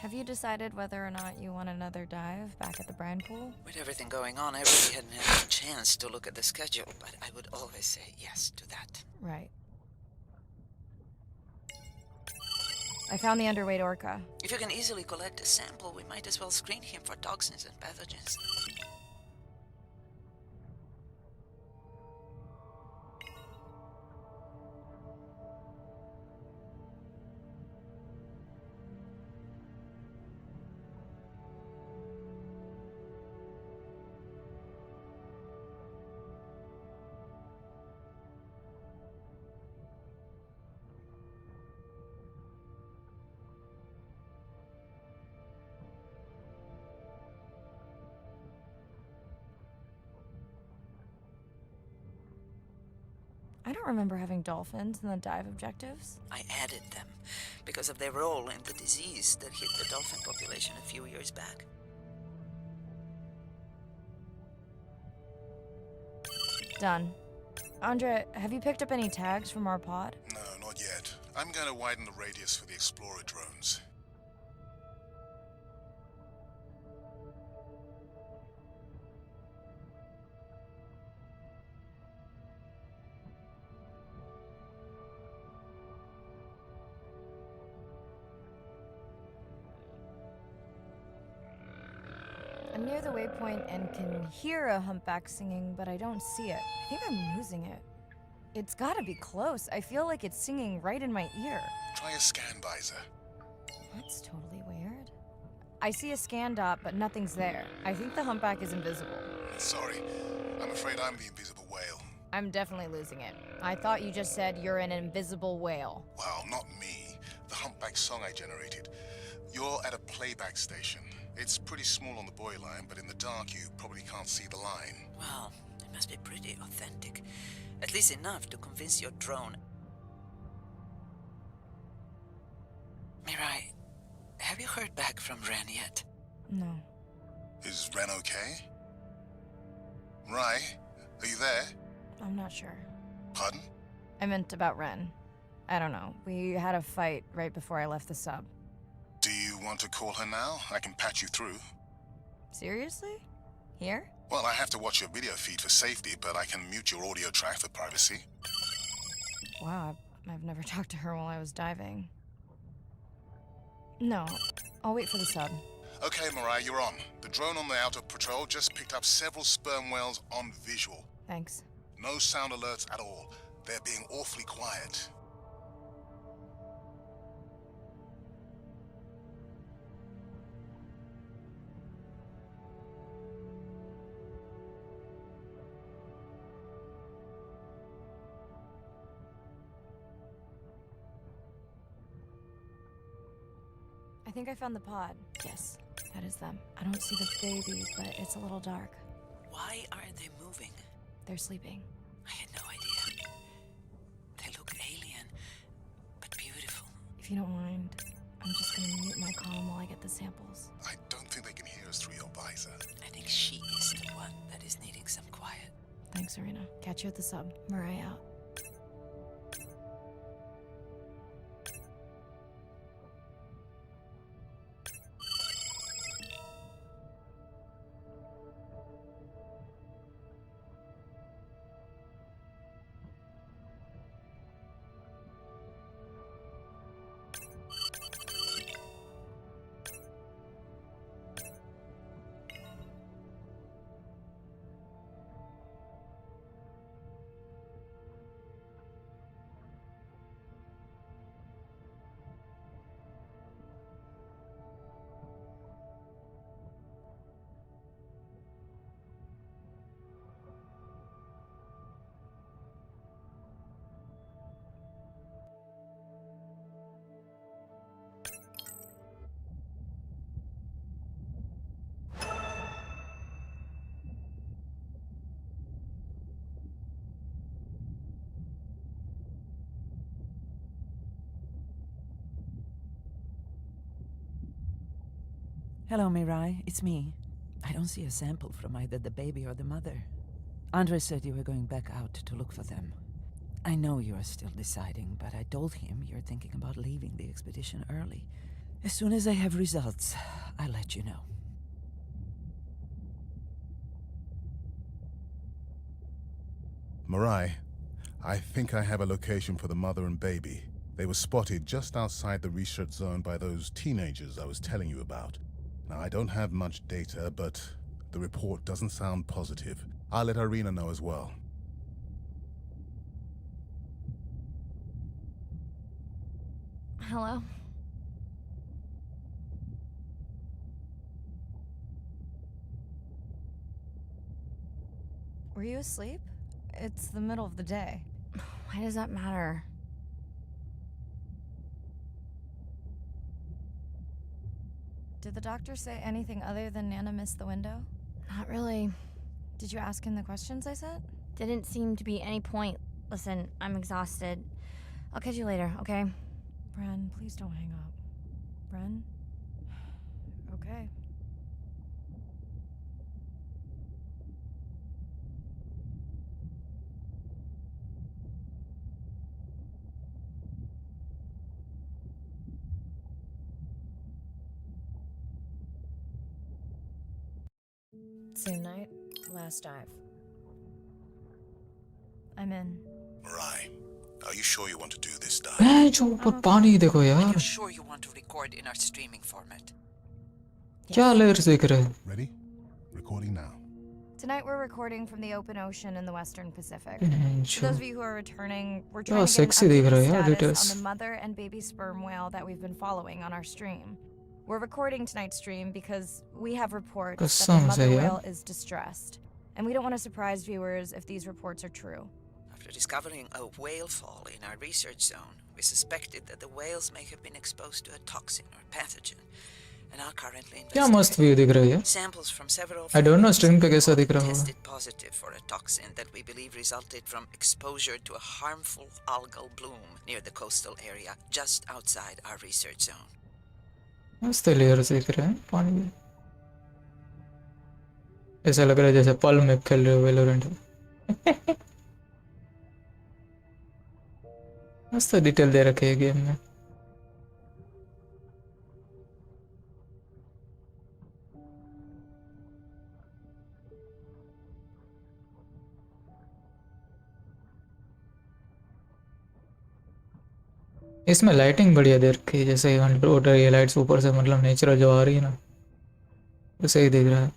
Have you decided whether or not you want another dive back at the brine pool? With everything going on, I really hadn't had a chance to look at the schedule, but I would always say yes to that. Right. I found the underweight orca. If you can easily collect a sample, we might as well screen him for toxins and pathogens. I don't remember having dolphins in the dive objectives. I added them because of their role in the disease that hit the dolphin population a few years back. Done. Andre, have you picked up any tags from our pod? No, not yet. I'm going to widen the radius for the Explorer drones. I'm near the waypoint and can hear a humpback singing, but I don't see it. I think I'm losing it. It's gotta be close. I feel like it's singing right in my ear. Try a scan visor. That's totally weird. I see a scan dot, but nothing's there. I think the humpback is invisible. Sorry, I'm afraid I'm the invisible whale. I'm definitely losing it. I thought you just said you're an invisible whale. Well, not me. The humpback song I generated. You're at a playback station. It's pretty small on the buoy line, but in the dark you probably can't see the line. Well, it must be pretty authentic. At least enough to convince your drone. Mirai, have you heard back from Ren yet? No. Is Ren okay? Rai, are you there? I'm not sure. Pardon? I meant about Ren. I don't know. We had a fight right before I left the sub. Do you want to call her now? I can patch you through. Seriously? Here? Well, I have to watch your video feed for safety, but I can mute your audio track for privacy. Wow, I've never talked to her while I was diving. No, I'll wait for the sub. Okay, Mirai, you're on. The drone on the outer patrol just picked up several sperm whales on visual. Thanks. No sound alerts at all. They're being awfully quiet. I think I found the pod. Yes, that is them. I don't see the baby, but it's a little dark. Why aren't they moving? They're sleeping. I had no idea. They look alien, but beautiful. If you don't mind, I'm just gonna mute my comm while I get the samples. I don't think they can hear us through your visor. I think she is the one that is needing some quiet. Thanks, Arena. Catch you at the sub. Mirai out. Hello, Mirai. It's me. I don't see a sample from either the baby or the mother. Andre said you were going back out to look for them. I know you are still deciding, but I told him you're thinking about leaving the expedition early. As soon as I have results, I'll let you know. Mirai, I think I have a location for the mother and baby. They were spotted just outside the research zone by those teenagers I was telling you about. Now, I don't have much data, but the report doesn't sound positive. I'll let Irina know as well. Hello? Were you asleep? It's the middle of the day. Why does that matter? Did the doctor say anything other than Nana missed the window? Not really. Did you ask him the questions I sent? Didn't seem to be any point. Listen, I'm exhausted. I'll catch you later, okay? Bren, please don't hang up. Bren? Okay. Same night, last dive. I'm in. Mirai, are you sure you want to do this dive? जो ऊपर पानी देखो Are यार you sure you want to record in our streaming format? क्या layers दिख रहे हैं Ready? Recording now. Tonight we're recording from the open ocean in the Western Pacific. For जो those of you who are returning, we're Yeah, trying to get sexy an दिख रहा updated है यार, status details. on the mother and baby sperm whale that we've been following on our stream. We're recording tonight's stream because we have reports that the कसम से mother यार whale is distressed, and we don't want to surprise viewers if these reports are true. After discovering a whale fall in our research zone, we suspected that the whales may have been exposed to a toxin or pathogen, and are currently क्या मस्त view investigating. दिख रहा है यार Samples from several I don't know families stream पे have कैसा been दिख रहा होगा tested positive for a toxin that we believe resulted from exposure to a harmful algal bloom near the coastal area just outside our research zone. मस्त layers दिख रहे हैं पानी में ऐसा लग रहा है जैसे पल में खेल रहे हो वेलोरेंट मस्त डिटेल दे रखे हैं गेम में इसमें लाइटिंग बढ़िया दे रखी है जैसे अंडर ये लाइट्स ऊपर से मतलब नेचुरल जो आ रही है ना वैसे ही दिख रहा है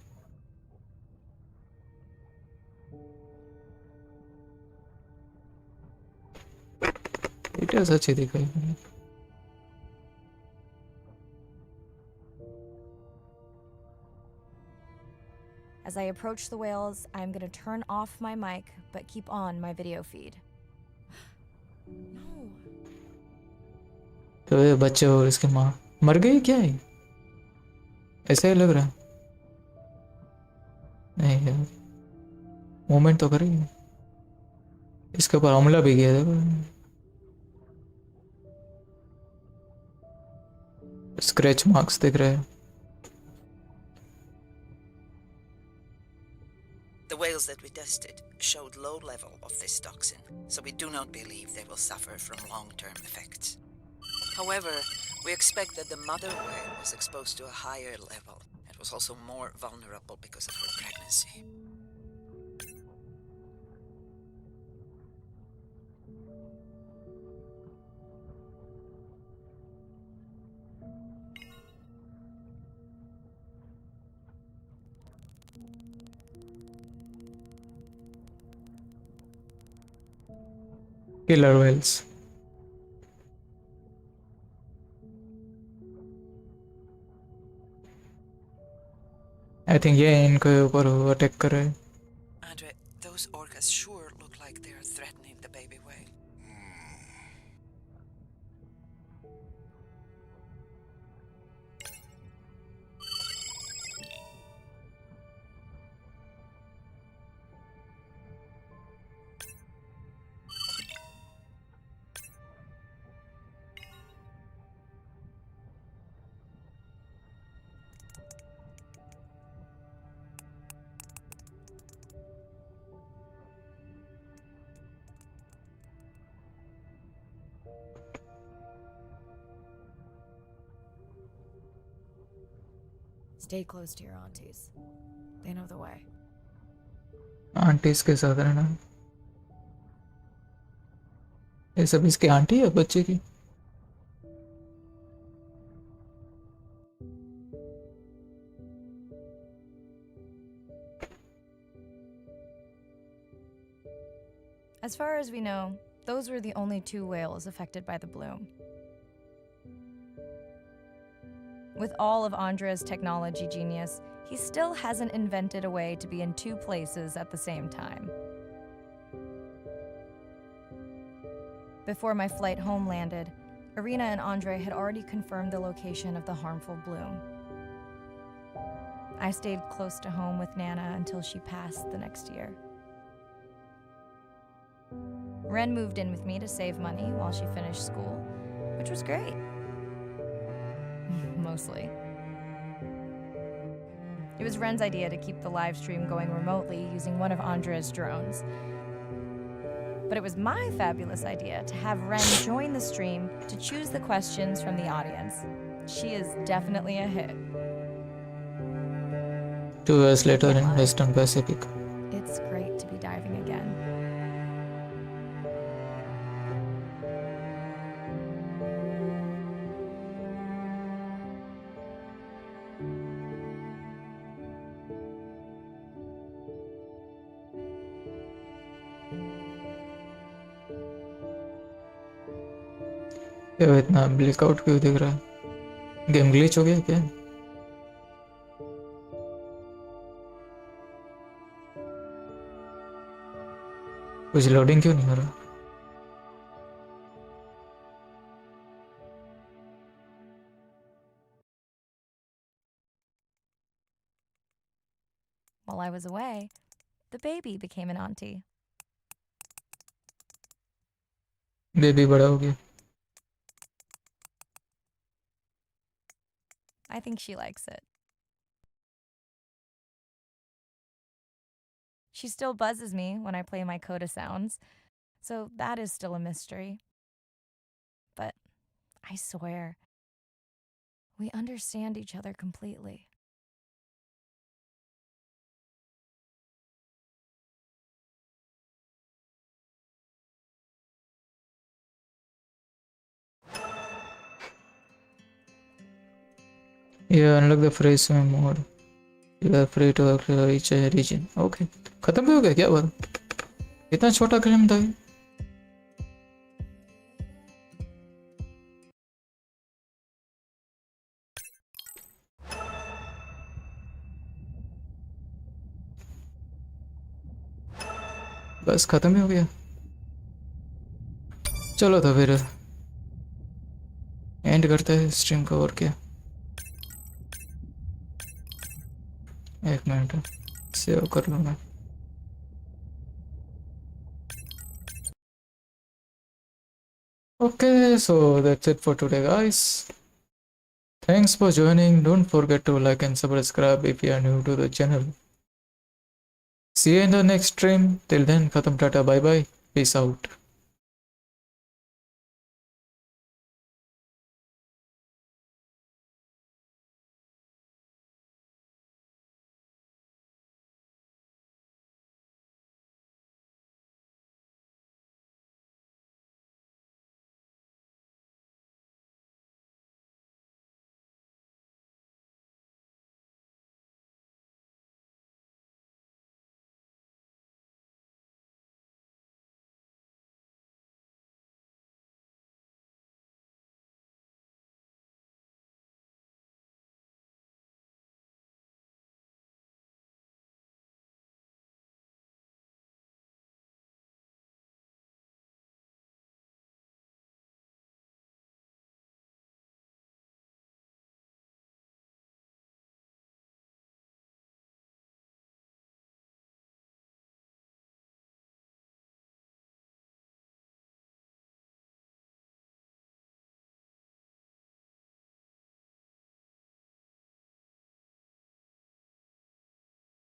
डिटेल्स अच्छी दिख रही है As I approach the whales, I'm going to turn off my mic but keep on my video feed. No. तो ये बच्चे और इसकी माँ मर गई क्या है ऐसा ही लग रहा है नहीं यार मूवमेंट तो करेगी इसके ऊपर हमला भी किया देखो स्क्रैच मार्क्स दिख रहे हैं The whales that we tested showed low level of this toxin, so we do not believe they will suffer from long-term effects. However, we expect that the mother whale was exposed to a higher level and was also more vulnerable because of her pregnancy. killer whales I think ये इनके ऊपर attack कर रहे हैं Andre, those orcas sure look like they are threatening the baby whale. Stay close to your aunties. They know the way. Aunties के साथ रहना। ये सब इसकी आंटी है बच्चे की? As far as we know, those were the only 2 whales affected by the bloom. With all of Andre's technology genius, he still hasn't invented a way to be in 2 places at the same time. Before my flight home landed, Irina and Andre had already confirmed the location of the harmful bloom. I stayed close to home with Nana until she passed the next year. Ren moved in with me to save money while she finished school, which was great. Mostly. It was Ren's idea to keep the live stream going remotely using one of Andre's drones. But it was my fabulous idea to have Ren join the stream to choose the questions from the audience. She is definitely a hit. 2 years later in Western Pacific. It's great to be diving again. क्या इतना blackout क्यों दिख रहा है? Game glitch हो गया क्या? कुछ लोडिंग क्यों नहीं हो रहा? While I was away, the baby became an auntie. Baby बड़ा हो गया। I think she likes it. She still buzzes me when I play my coda sounds, so that is still a mystery. But I swear, we understand each other completely. Yeah, unlock the freeze swim mode. You are free to reach a region. Okay. खत्म भी हो गया क्या बात? इतना छोटा game था ये? बस खत्म ही हो गया। चलो तो फिर एंड करते हैं स्ट्रीम का और क्या। 1 मिनट सेव कर लूँ मैं। Okay, so that's it for today, guys. Thanks for joining. Don't forget to like and subscribe if you are new to the channel. See you in the next stream. Till then, khatam, tata, bye bye. Peace out.